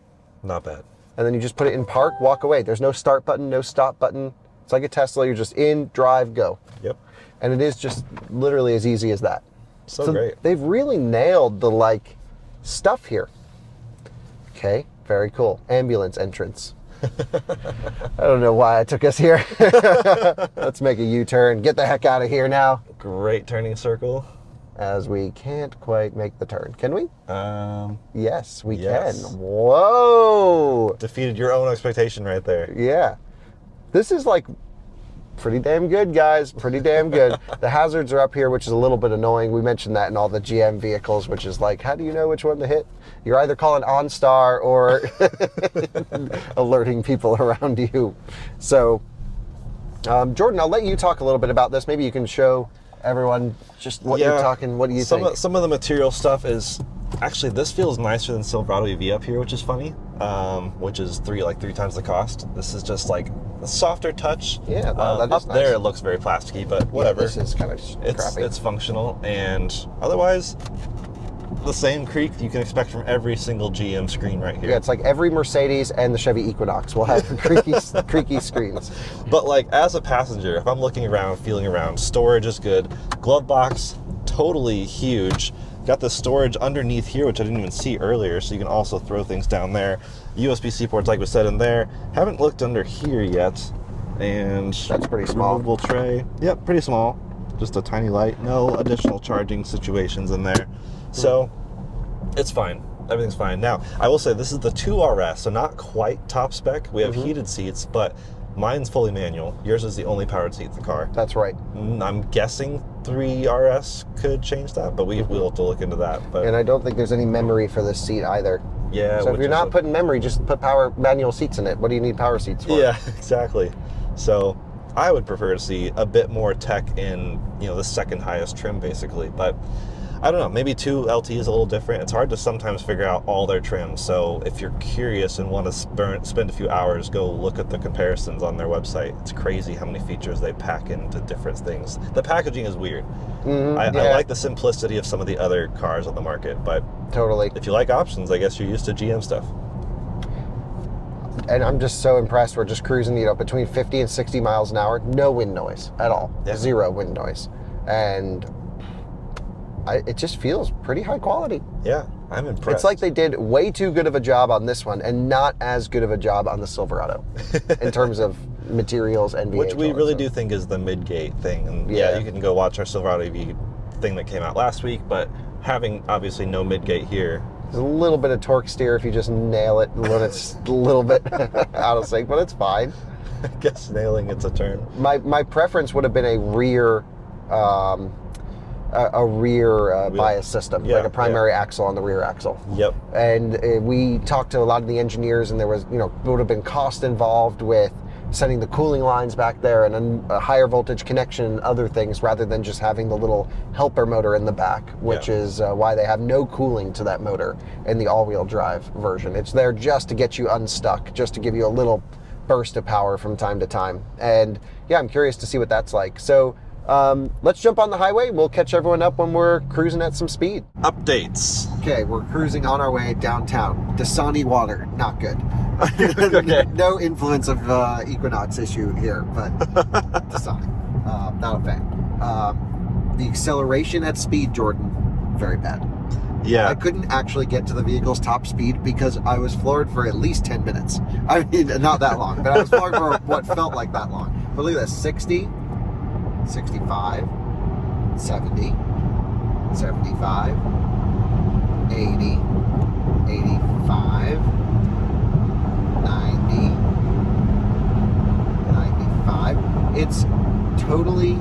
Not bad. And then you just put it in park, walk away. There's no start button, no stop button. It's like a Tesla. You're just in, drive, go. Yep. And it is just literally as easy as that. So great. They've really nailed the stuff here. Okay, very cool. Ambulance entrance. I don't know why I took us here. Let's make a U-turn. Get the heck out of here now. Great turning circle. As we can't quite make the turn. Can we? Yes, we yes. can. Whoa! Defeated your own expectation right there. Yeah. This is pretty damn good, guys. Pretty damn good. The hazards are up here, which is a little bit annoying. We mentioned that in all the GM vehicles, which is how do you know which one to hit? You're either calling OnStar or alerting people around you. So, Jordan, I'll let you talk a little bit about this. Maybe you can show everyone just what you're talking. What do you think? Some of the material stuff is actually, this feels nicer than Silverado EV up here, which is funny. Which is three times the cost. This is just a softer touch. Yeah, that is up nice. there it looks very plasticky, but whatever. Yeah, this is kind of crappy. It's functional, and otherwise the same creak you can expect from every single GM screen right here. Yeah, it's like every Mercedes and the Chevy Equinox will have creaky screens. But as a passenger, if I'm looking around, feeling around, storage is good. Glove box, totally huge. Got the storage underneath here, which I didn't even see earlier, so you can also throw things down there. USB-C ports, like we said, in there. Haven't looked under here yet. And that's pretty small. Removable tray. Yep, pretty small. Just a tiny light. No additional charging situations in there. So it's fine. Everything's fine. Now, I will say this is the 2RS, so not quite top spec. We have heated seats, but mine's fully manual. Yours is the only powered seat in the car. That's right. I'm guessing 3RS could change that, but we'll have to look into that. But and I don't think there's any memory for this seat either. Yeah. So if you're not putting memory, just put power manual seats in it. What do you need power seats for? Yeah, exactly. So I would prefer to see a bit more tech in the second highest trim, basically. But I don't know, maybe 2LT is a little different. It's hard to sometimes figure out all their trims. So if you're curious and want to spend a few hours, go look at the comparisons on their website. It's crazy how many features they pack into different things. The packaging is weird. I like the simplicity of some of the other cars on the market, but totally. If you like options, I guess you're used to GM stuff. And I'm just so impressed. We're just cruising, between 50 and 60 miles an hour. No wind noise at all. Yeah. Zero wind noise. And it just feels pretty high quality. Yeah, I'm impressed. It's like they did way too good of a job on this one and not as good of a job on the Silverado in terms of materials and which we really do think is the mid-gate thing. And yeah, you can go watch our Silverado EV thing that came out last week, but having obviously no mid-gate here. There's a little bit of torque steer if you just nail it when it's a little bit out of sync, but it's fine. I guess nailing it's a term. My preference would have been a rear a rear bias system, Yeah, like a primary axle on the rear axle. Yep. And we talked to a lot of the engineers, and there was, would have been cost involved with sending the cooling lines back there and a higher voltage connection and other things, rather than just having the little helper motor in the back, which is why they have no cooling to that motor in the all-wheel drive version. It's there just to get you unstuck, just to give you a little burst of power from time to time. And yeah, I'm curious to see what that's like. So let's jump on the highway. We'll catch everyone up when we're cruising at some speed. Updates. Okay, we're cruising on our way downtown. Dasani water, not good. Okay. No influence of Equinox issue here, but Dasani, not a fan. The acceleration at speed, Jordan, very bad. Yeah. I couldn't actually get to the vehicle's top speed because I was floored for at least 10 minutes. I mean, not that long, but I was floored for what felt like that long. But look at this, 60, 65, 70, 75, 80, 85, 90, 95. It's totally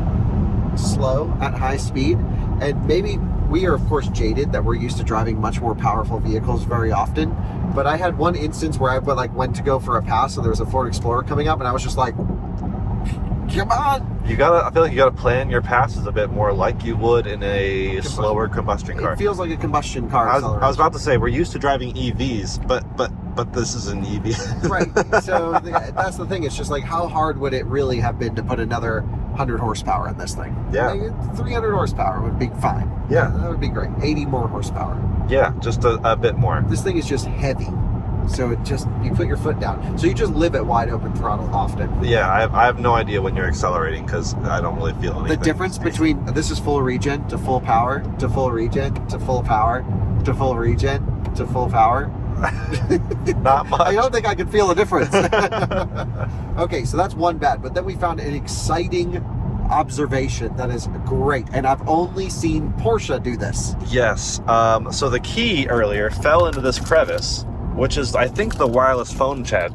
slow at high speed, and maybe we are of course jaded that we're used to driving much more powerful vehicles very often, but I had one instance where I went to go for a pass, and there was a Ford Explorer coming up, and I was just like, come on. I feel like you gotta plan your passes a bit more like you would in a slower combustion car. It feels like a combustion car. I was about to say, we're used to driving EVs, but this is an EV. Right. So that's the thing. It's just like, how hard would it really have been to put another 100 horsepower in this thing? Yeah. Like 300 horsepower would be fine. Yeah. That would be great. 80 more horsepower. Yeah, just a bit more. This thing is just heavy. So you put your foot down. So you just live at wide open throttle often. Yeah, I have no idea when you're accelerating because I don't really feel anything. The difference between, this is full regen to full power, to full regen, to full power, to full regen, to full power. Not much. I don't think I could feel a difference. Okay, so that's one bad. But then we found an exciting observation that is great. And I've only seen Porsche do this. Yes. So the key earlier fell into this crevice, which is, I think, the wireless phone Chad.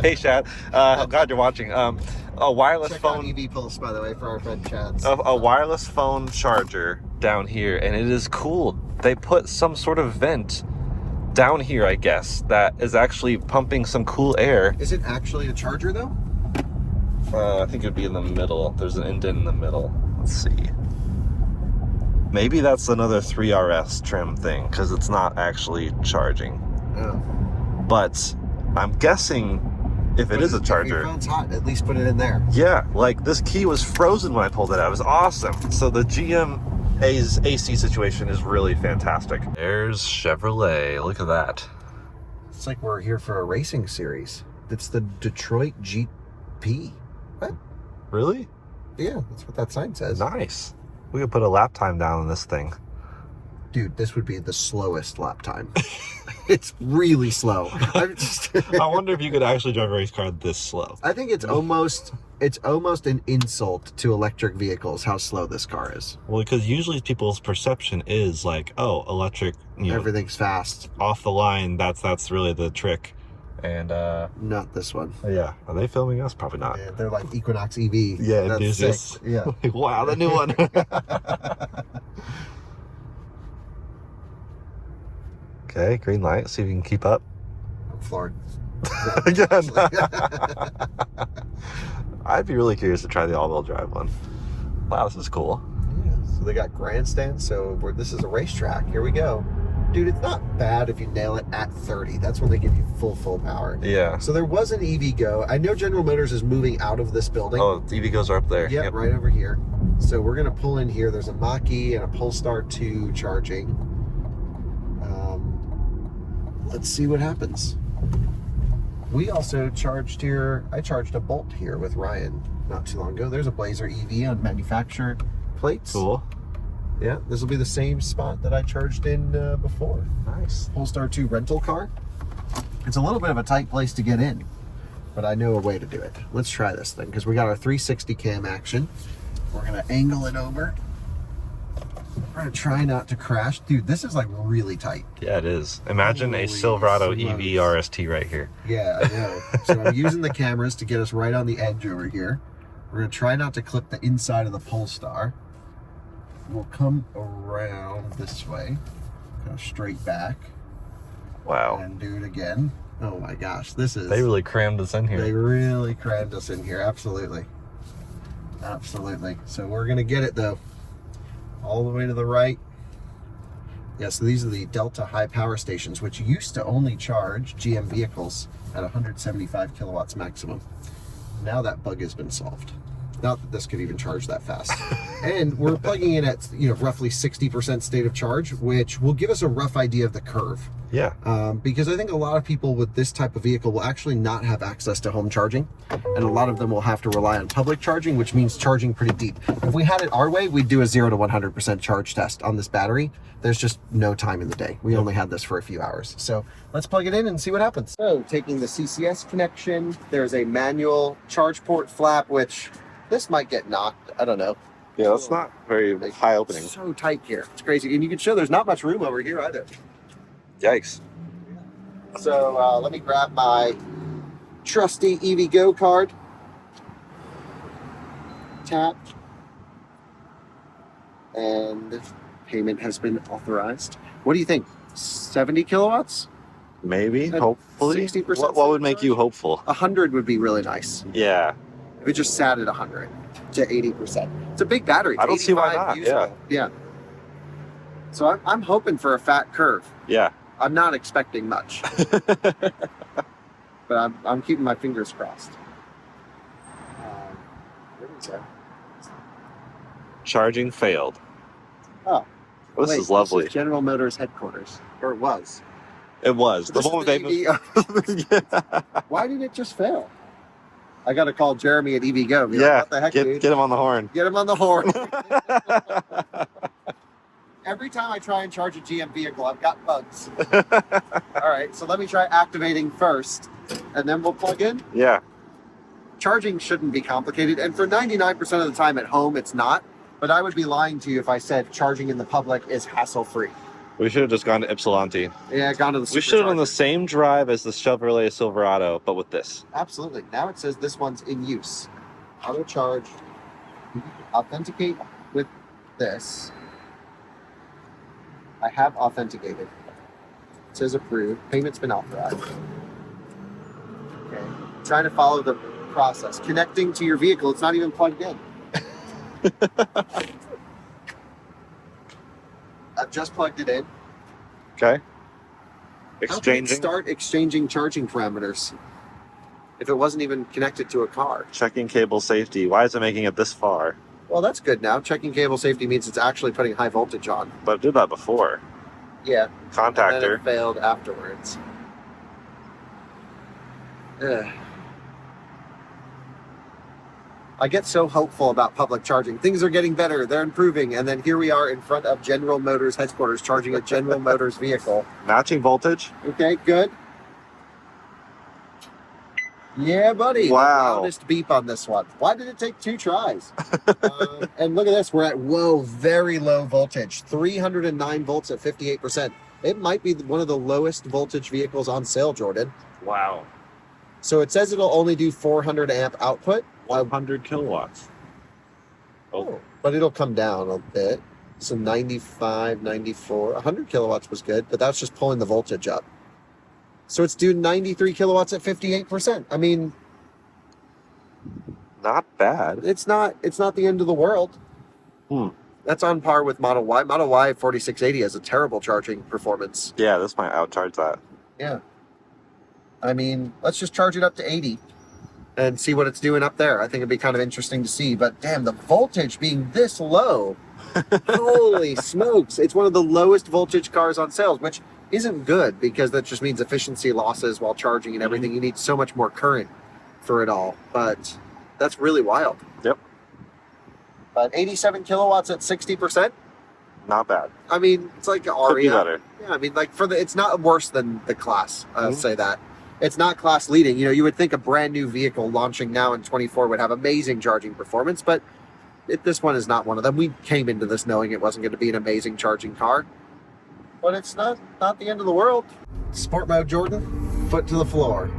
Hey, Chad. Glad you're watching. A wireless Check phone. out EV Pulse, by the way, for our friend Chad. A wireless phone charger down here, and it is cool. They put some sort of vent down here, I guess, that is actually pumping some cool air. Is it actually a charger, though? I think it would be in the middle. There's an indent in the middle. Let's see. Maybe that's another 3RS trim thing, because it's not actually charging. Oh. But I'm guessing if it is a charger. If your phone's hot, at least put it in there. Yeah, like this key was frozen when I pulled it out. It was awesome. So the GM's AC situation is really fantastic. There's Chevrolet. Look at that. It's like we're here for a racing series. It's the Detroit GP. What? Really? Yeah, that's what that sign says. Nice. We could put a lap time down on this thing. Dude, this would be the slowest lap time. It's really slow. I wonder if you could actually drive a race car this slow. I think it's almost an insult to electric vehicles how slow this car is. Well, because usually people's perception is like, oh, electric, everything's fast. Off the line, that's really the trick. And not this one. Yeah. Are they filming us? Probably not. Yeah, they're like Equinox EV. Yeah, that's enthusiasts. sick. Yeah. Like, wow, the new one. Okay, green light. See if you can keep up. I'm floored. Again. I'd be really curious to try the all-wheel drive one. Wow, this is cool. Yeah, so they got grandstands. So this is a racetrack. Here we go. Dude, it's not bad if you nail it at 30. That's when they give you full power. Yeah. So there was an EV Go. I know General Motors is moving out of this building. Oh, EV Go's are up there. Yep, right over here. So we're going to pull in here. There's a Mach-E and a Polestar 2 charging. Let's see what happens. We also charged here. I charged a Bolt here with Ryan not too long ago. There's a Blazer EV on manufacturer plates. Cool. Yeah, this will be the same spot that I charged in before. Nice. Polestar 2 rental car. It's a little bit of a tight place to get in, but I know a way to do it. Let's try this thing, because we got our 360 cam action. We're gonna angle it over. We're gonna try not to crash. Dude, this is like really tight. Yeah, it is. Imagine a Silverado EV RST right here. Yeah, I know. So I'm using the cameras to get us right on the edge over here. We're going to try not to clip the inside of the Polestar. We'll come around this way, go straight back. Wow. And do it again. Oh my gosh, this is... They really crammed us in here. They really crammed us in here, absolutely. Absolutely. So we're going to get it though. All the way to the right. Yeah, so these are the Delta high power stations, which used to only charge GM vehicles at 175 kilowatts maximum. Now that bug has been solved. Not that this could even charge that fast. And we're plugging in at, you know, roughly 60% state of charge, which will give us a rough idea of the curve. Yeah. Because I think a lot of people with this type of vehicle will actually not have access to home charging. And a lot of them will have to rely on public charging, which means charging pretty deep. If we had it our way, we'd do a 0 to 100% charge test on this battery. There's just no time in the day. We only had this for a few hours. So let's plug it in and see what happens. So taking the CCS connection, there's a manual charge port flap, which this might get knocked. I don't know. Yeah, that's not very high opening. It's so tight here. It's crazy. And you can show there's not much room over here either. Yikes. So let me grab my trusty EV Go card. Tap. And payment has been authorized. What do you think? 70 kilowatts? Maybe, hopefully. 60%. What would make you hopeful? 100 would be really nice. Yeah. If it just sat at 100 to 80%. It's a big battery. I don't see why 85 not. usable. Yeah. So I'm hoping for a fat curve. Yeah. I'm not expecting much. But I'm keeping my fingers crossed. Where is that? Charging failed. Oh. Well, this is lovely. This is General Motors headquarters. Or it was. It was. The moment they Why did it just fail? I got to call Jeremy at EV Go. Yeah, like, what the heck, get dude? him on the horn. Get him on the horn. Every time I try and charge a GM vehicle, I've got bugs. All right, so let me try activating first, and then we'll plug in. Yeah. Charging shouldn't be complicated, and for 99% of the time at home, it's not. But I would be lying to you if I said charging in the public is hassle-free. We should have just gone to Ypsilanti. Yeah, gone to the We should have done the supercharger. same drive as the Chevrolet Silverado, but with this. Absolutely. Now it says this one's in use. Auto charge. Authenticate with this. I have authenticated. It says approved. Payment's been authorized. Okay. Trying to follow the process. Connecting to your vehicle. It's not even plugged in. I've just plugged it in. Okay. How can it Exchanging. start exchanging charging parameters if it wasn't even connected to a car? Checking cable safety. Why is it making it this far? Well, that's good now. Checking cable safety means it's actually putting high voltage on. But it did that before. Yeah. And then Contactor. it failed afterwards. Ugh. I get so hopeful about public charging. Things are getting better. They're improving. And then here we are in front of General Motors headquarters charging a General Motors vehicle. Matching voltage. Okay, good. Yeah, buddy. Wow. The loudest beep on this one. Why did it take 2 tries? And look at this. We're at, whoa, very low voltage. 309 volts at 58%. It might be one of the lowest voltage vehicles on sale, Jordan. Wow. So it says it'll only do 400 amp output. 100 kilowatts. Oh, but it'll come down a bit. So 95, 94, 100 kilowatts was good, but that's just pulling the voltage up. So it's doing 93 kilowatts at 58%. I mean, Not bad. it's not the end of the world. That's on par with Model Y. Model Y 4680 has a terrible charging performance. Yeah, this might outcharge that. Yeah. I mean, let's just charge it up to 80 and see what it's doing up there. I think it'd be kind of interesting to see, but damn, the voltage being this low. Holy smokes. It's one of the lowest voltage cars on sales, which isn't good because that just means efficiency losses while charging and everything. You need so much more current for it all, but that's really wild. Yep. But 87 kilowatts at 60%. Not bad. I mean, it's like Could be Aria. better. Yeah, I mean, like it's not worse than the class. I'll say that. It's not class leading. You know, you would think a brand new vehicle launching now in 24 would have amazing charging performance, but this one is not one of them. We came into this knowing it wasn't going to be an amazing charging car, but it's not the end of the world. Sport mode, Jordan. Foot to the floor.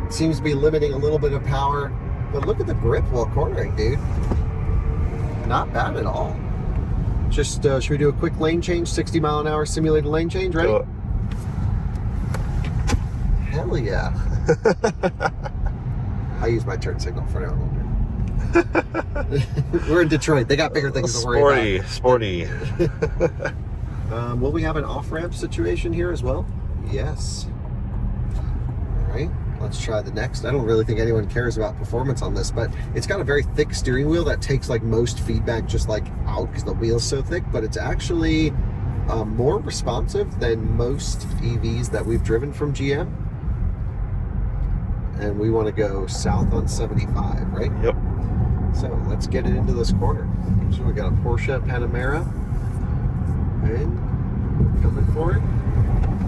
Seems to be limiting a little bit of power But look at the grip while cornering, dude. Not bad at all. Just, should we do a quick lane change? 60 mile an hour simulated lane change, ready? Hell yeah. I use my turn signal for now. We're in Detroit. They got bigger things to worry about. Sporty. Will we have an off-ramp situation here as well? Yes. All right, let's try the next. I don't really think anyone cares about performance on this, but it's got a very thick steering wheel that takes like most feedback just like out because the wheel's so thick, but it's actually more responsive than most EVs that we've driven from GM. And we want to go south on 75, right? Yep. So let's get it into this corner. So we got a Porsche Panamera. And coming for it.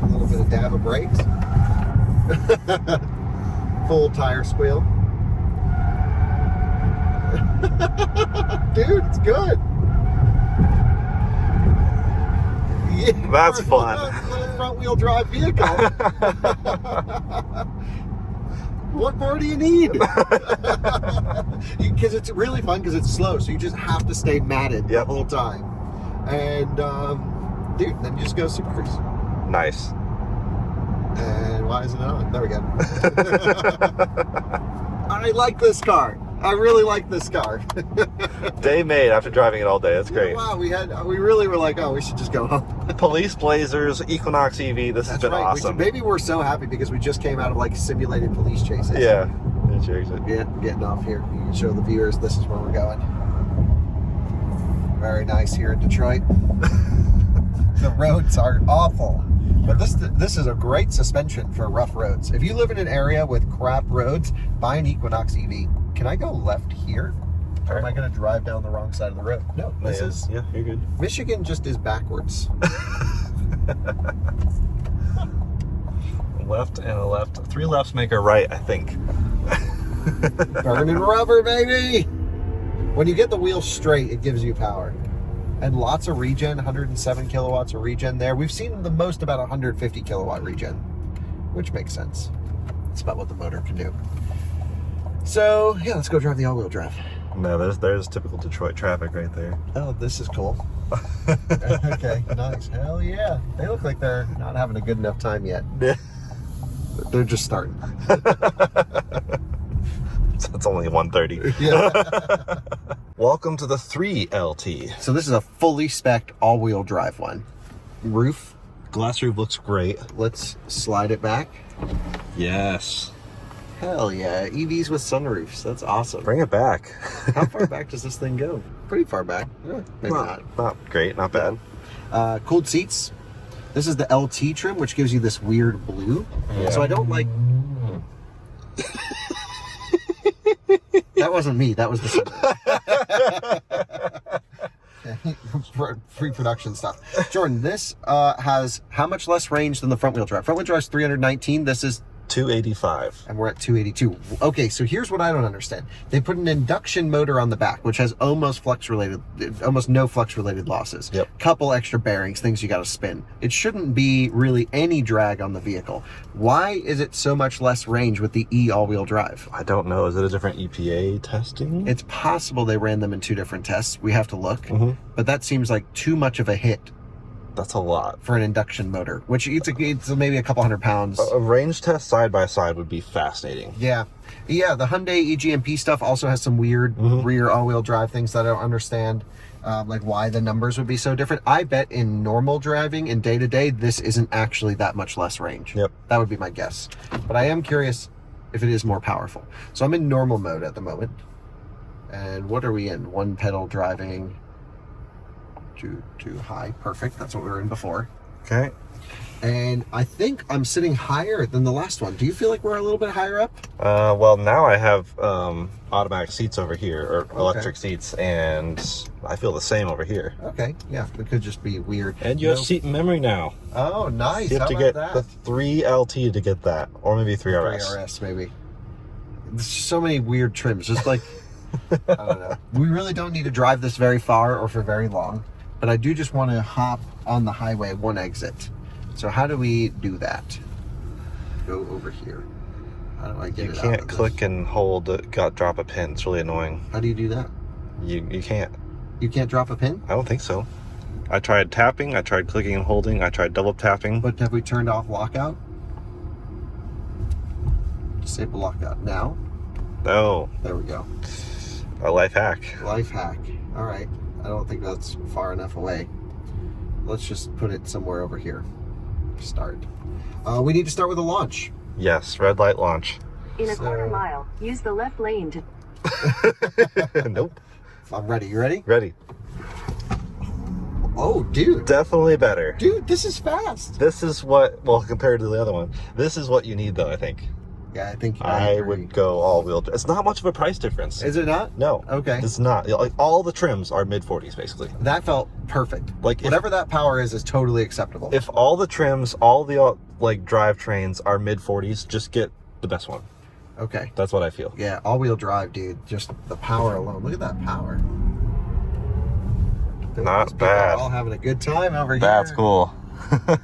A little bit of dab of brakes. Full tire squeal. Dude, it's good. Yeah, that's fun. Little front wheel drive vehicle. What more do you need? Because it's really fun because it's slow, so you just have to stay matted the whole time. And dude, then you just go super cruise. Nice. And why isn't it on? There we go. I like this car. I really like this car. Day made after driving it all day. That's great. Wow, we really were like, oh, we should just go home. Police Blazers, Equinox EV. This has been awesome. Maybe we're so happy because we just came out of like simulated police chases. Yeah. That's your exit. Yeah, getting off here. You can show the viewers this is where we're going. Very nice here in Detroit. The roads are awful. But this is a great suspension for rough roads. If you live in an area with crap roads, buy an Equinox EV. Can I go left here? Or am I going to drive down the wrong side of the road? No, this is... Yeah, you're good. Michigan just is backwards. Left and a left. 3 lefts make a right, I think. Burning rubber, baby! When you get the wheel straight, it gives you power. And lots of regen, 107 kilowatts of regen there. We've seen the most about 150 kilowatt regen, which makes sense. It's about what the motor can do. So, yeah, let's go drive the all-wheel drive. No, there's typical Detroit traffic right there. Oh, this is cool. Okay, nice. Hell yeah. They look like they're not having a good enough time yet. Yeah. They're just starting. It's only 1:30. Yeah. Welcome to the 3LT. So this is a fully spec'd all-wheel drive one. Roof. Glass roof looks great. Let's slide it back. Yes. Hell yeah. EVs with sunroofs. That's awesome. Bring it back. How far back does this thing go? Pretty far back. Maybe not. Not great, not bad. Cooled seats. This is the LT trim, which gives you this weird blue. Yeah. So I don't like... That wasn't me. That was the pre-production stuff. Jordan, this has how much less range than the front wheel drive? Front wheel drive is 319. This is 285. And we're at 282. Okay, so here's what I don't understand. They put an induction motor on the back, which has almost no flux related losses. Yep. Couple extra bearings, things you got to spin. It shouldn't be really any drag on the vehicle. Why is it so much less range with the E all-wheel drive? I don't know. Is it a different EPA testing? It's possible they ran them in 2 different tests. We have to look. But that seems like too much of a hit. That's a lot. For an induction motor, which it's maybe a couple 100 pounds. A range test side by side would be fascinating. Yeah. Yeah, the Hyundai EGMP stuff also has some weird rear all-wheel drive things that I don't understand, like why the numbers would be so different. I bet in normal driving, in day-to-day, this isn't actually that much less range. Yep. That would be my guess. But I am curious if it is more powerful. So I'm in normal mode at the moment. And what are we in? 1 pedal driving. Too high. Perfect. That's what we were in before. Okay. And I think I'm sitting higher than the last one. Do you feel like we're a little bit higher up? Well, now I have automatic seats over here, or electric seats, and I feel the same over here. Okay. Yeah, it could just be weird. And you have seat memory now. Oh, nice. You have to get the 3LT to get that, or maybe 3RS. 3RS, maybe. There's so many weird trims. Just like, I don't know. We really don't need to drive this very far or for very long. But I do just want to hop on the highway 1 exit. So how do we do that? Go over here. How do I get You it out can't of click this? and hold, drop a pin. It's really annoying. How do you do that? You can't. You can't drop a pin? I don't think so. I tried tapping, I tried clicking and holding, I tried double tapping. But have we turned off lockout? Disable lockout now. No. There we go. A life hack. Life hack. All right. I don't think that's far enough away. Let's just put it somewhere over here. Start. We need to start with a launch. Yes, red light launch. In a quarter mile, use the left lane to... Nope. I'm ready. You ready? Ready. Oh, dude. Definitely better. Dude, this is fast. This is what, well, compared to the other one, this is what you need though, I think. Yeah, I think I agree. would go all-wheel drive. It's not much of a price difference. Is it not? No. Okay. It's not. Like, all the trims are mid-40s, basically. That felt perfect. Like, whatever that power is totally acceptable. If all the trims, all the, like, drivetrains are mid-40s, just get the best one. Okay. That's what I feel. Yeah, all-wheel drive, dude. Just the power alone. Look at that power. Not People bad. are all having a good time over here. That's cool.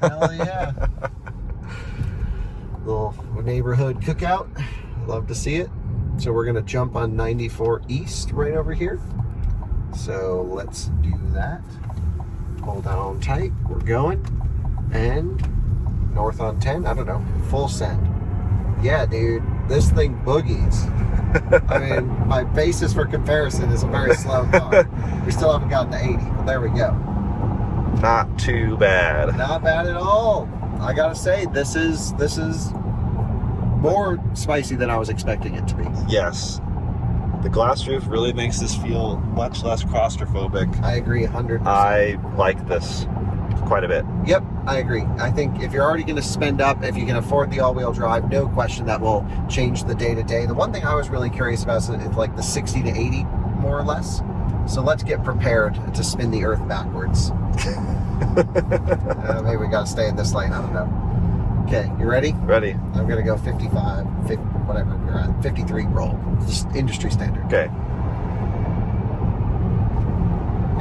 Hell yeah. Little neighborhood cookout. Love to see it. So we're gonna jump on 94 East right over here. So let's do that. Hold on tight. We're going. And north on 10. I don't know. Full send. Yeah, dude. This thing boogies. I mean, my basis for comparison is a very slow car. We still haven't gotten to 80, but there we go. Not too bad. Not bad at all. I gotta say, this is more spicy than I was expecting it to be. Yes. The glass roof really makes this feel much less claustrophobic. I agree 100%. I like this quite a bit. Yep, I agree. I think if you're already going to spend up, if you can afford the all-wheel drive, no question that will change the day-to-day. The one thing I was really curious about is like the 60 to 80, more or less. So let's get prepared to spin the earth backwards. Maybe we got to stay in this lane. I don't know. Okay, you ready? Ready. I'm going to go 55, 50, whatever we're at. 53 roll. Just industry standard. Okay.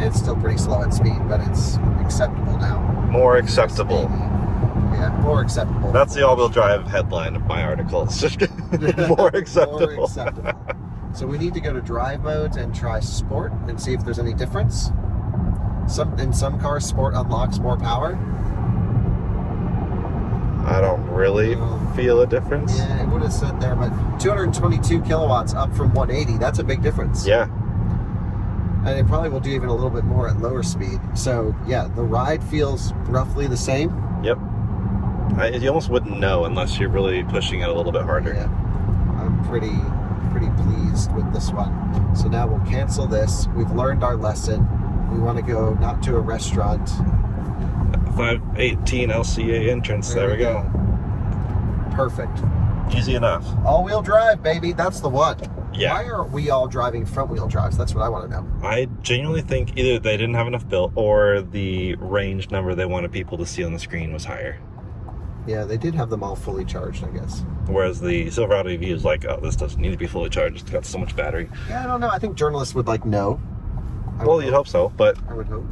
It's still pretty slow at speed, but it's acceptable now. More acceptable. Yeah, more acceptable. That's the all-wheel drive headline of my article. It's just more acceptable. More acceptable. So we need to go to drive modes and try sport and see if there's any difference. In some cars, sport unlocks more power. I don't really feel a difference. Yeah, it would have said there, but 222 kilowatts up from 180. That's a big difference. Yeah. And it probably will do even a little bit more at lower speed. So yeah, the ride feels roughly the same. Yep. You almost wouldn't know unless you're really pushing it a little bit harder. Yeah, I'm pretty pleased with this one. So now we'll cancel this. We've learned our lesson. We want to go not to a restaurant. 518 LCA entrance. There we go. Perfect. Easy enough. All-wheel drive, baby. That's the one. Yeah. Why are we all driving front-wheel drives? That's what I want to know. I genuinely think either they didn't have enough built or the range number they wanted people to see on the screen was higher. Yeah, they did have them all fully charged, I guess. Whereas the Silverado EV is like, oh, this doesn't need to be fully charged. It's got so much battery. Yeah, I don't know. I think journalists would know. Well, you'd hope so, but I would hope.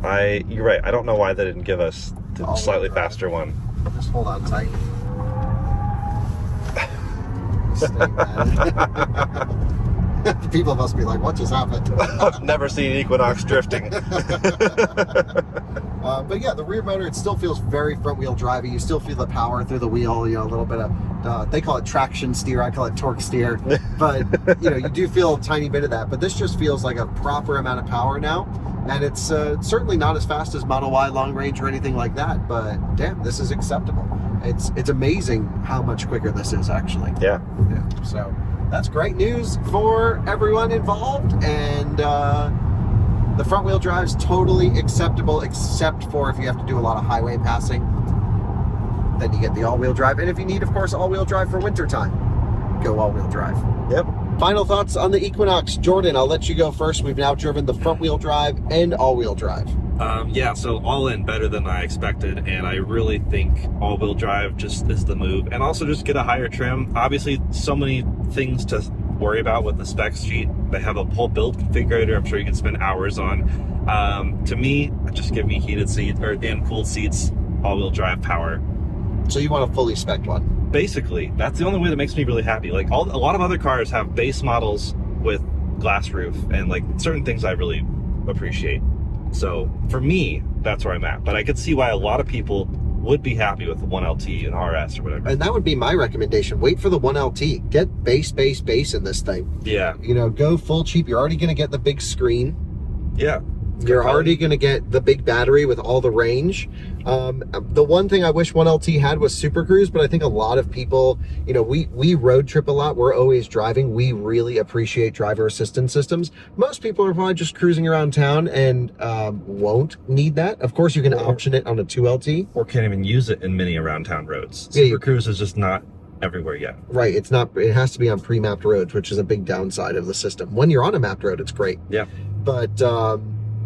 you're right. I don't know why they didn't give us the All-wheel slightly drive. faster one. Just hold on tight. Stay mad. People must be like, what just happened? I've never seen Equinox drifting. But yeah, the rear motor, it still feels very front-wheel drivey. You still feel the power through the wheel, a little bit of, they call it traction steer, I call it torque steer. But, you do feel a tiny bit of that. But this just feels like a proper amount of power now. And it's certainly not as fast as Model Y long range or anything like that. But damn, this is acceptable. It's amazing how much quicker this is, actually. Yeah. Yeah. So that's great news for everyone involved. And the front wheel drive is totally acceptable, except for if you have to do a lot of highway passing. Then you get the all-wheel drive. And if you need, of course, all-wheel drive for wintertime, go all-wheel drive. Yep. Final thoughts on the Equinox. Jordan, I'll let you go first. We've now driven the front-wheel drive and all-wheel drive. Yeah, so all in better than I expected, and I really think all-wheel drive just is the move. And also just get a higher trim. Obviously, so many things to worry about with the specs sheet. They have a whole build configurator I'm sure you can spend hours on. To me, just give me heated seats and cooled seats, all-wheel drive power. So you want a fully spec'd one? Basically, that's the only way that makes me really happy. Like a lot of other cars have base models with glass roof and like certain things I really appreciate. So for me, that's where I'm at. But I could see why a lot of people would be happy with the 1LT and RS or whatever. And that would be my recommendation. Wait for the 1LT. Get base in this thing. Yeah. You know, go full cheap. You're already going to get the big screen. Yeah. You're already going to get the big battery with all the range. The one thing I wish 1LT had was Super Cruise, but I think a lot of people, you know, we road trip a lot. We're always driving. We really appreciate driver assistance systems. Most people are probably just cruising around town and won't need that. Of course, you can option it on a 2LT. Or can't even use it in many around town roads. Yeah, Super Cruise is just not everywhere yet. Right. It's not, it has to be on pre-mapped roads, which is a big downside of the system. When you're on a mapped road, it's great. Yeah. But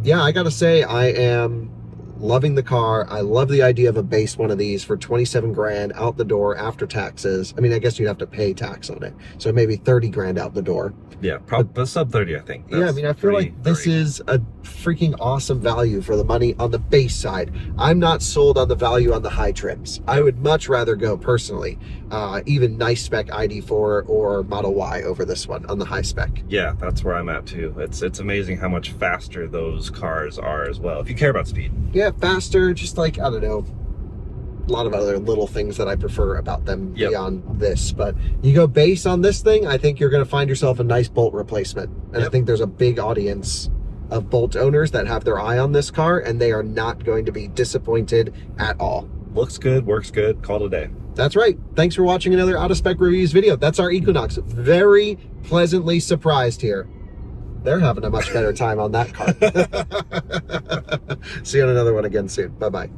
yeah, I gotta say, I am loving the car. I love the idea of a base one of these for 27 grand out the door after taxes. I mean, I guess you'd have to pay tax on it. So maybe 30 grand out the door. Yeah, probably sub 30, I think. Yeah, I mean, I feel like this is a freaking awesome value for the money on the base side. I'm not sold on the value on the high trims. I would much rather go personally, even nice spec ID4 or Model Y over this one on the high spec. Yeah, that's where I'm at too. It's amazing how much faster those cars are as well, if you care about speed. Yeah, faster, just like, I don't know, a lot of other little things that I prefer about them beyond this. But you go base on this thing, I think you're going to find yourself a nice Bolt replacement. And I think there's a big audience of Bolt owners that have their eye on this car, and they are not going to be disappointed at all. Looks good, works good, call it a day. That's right. Thanks for watching another Out of Spec Reviews video. That's our Equinox. Very pleasantly surprised here. They're having a much better time on that car. See you on another one again soon. Bye-bye.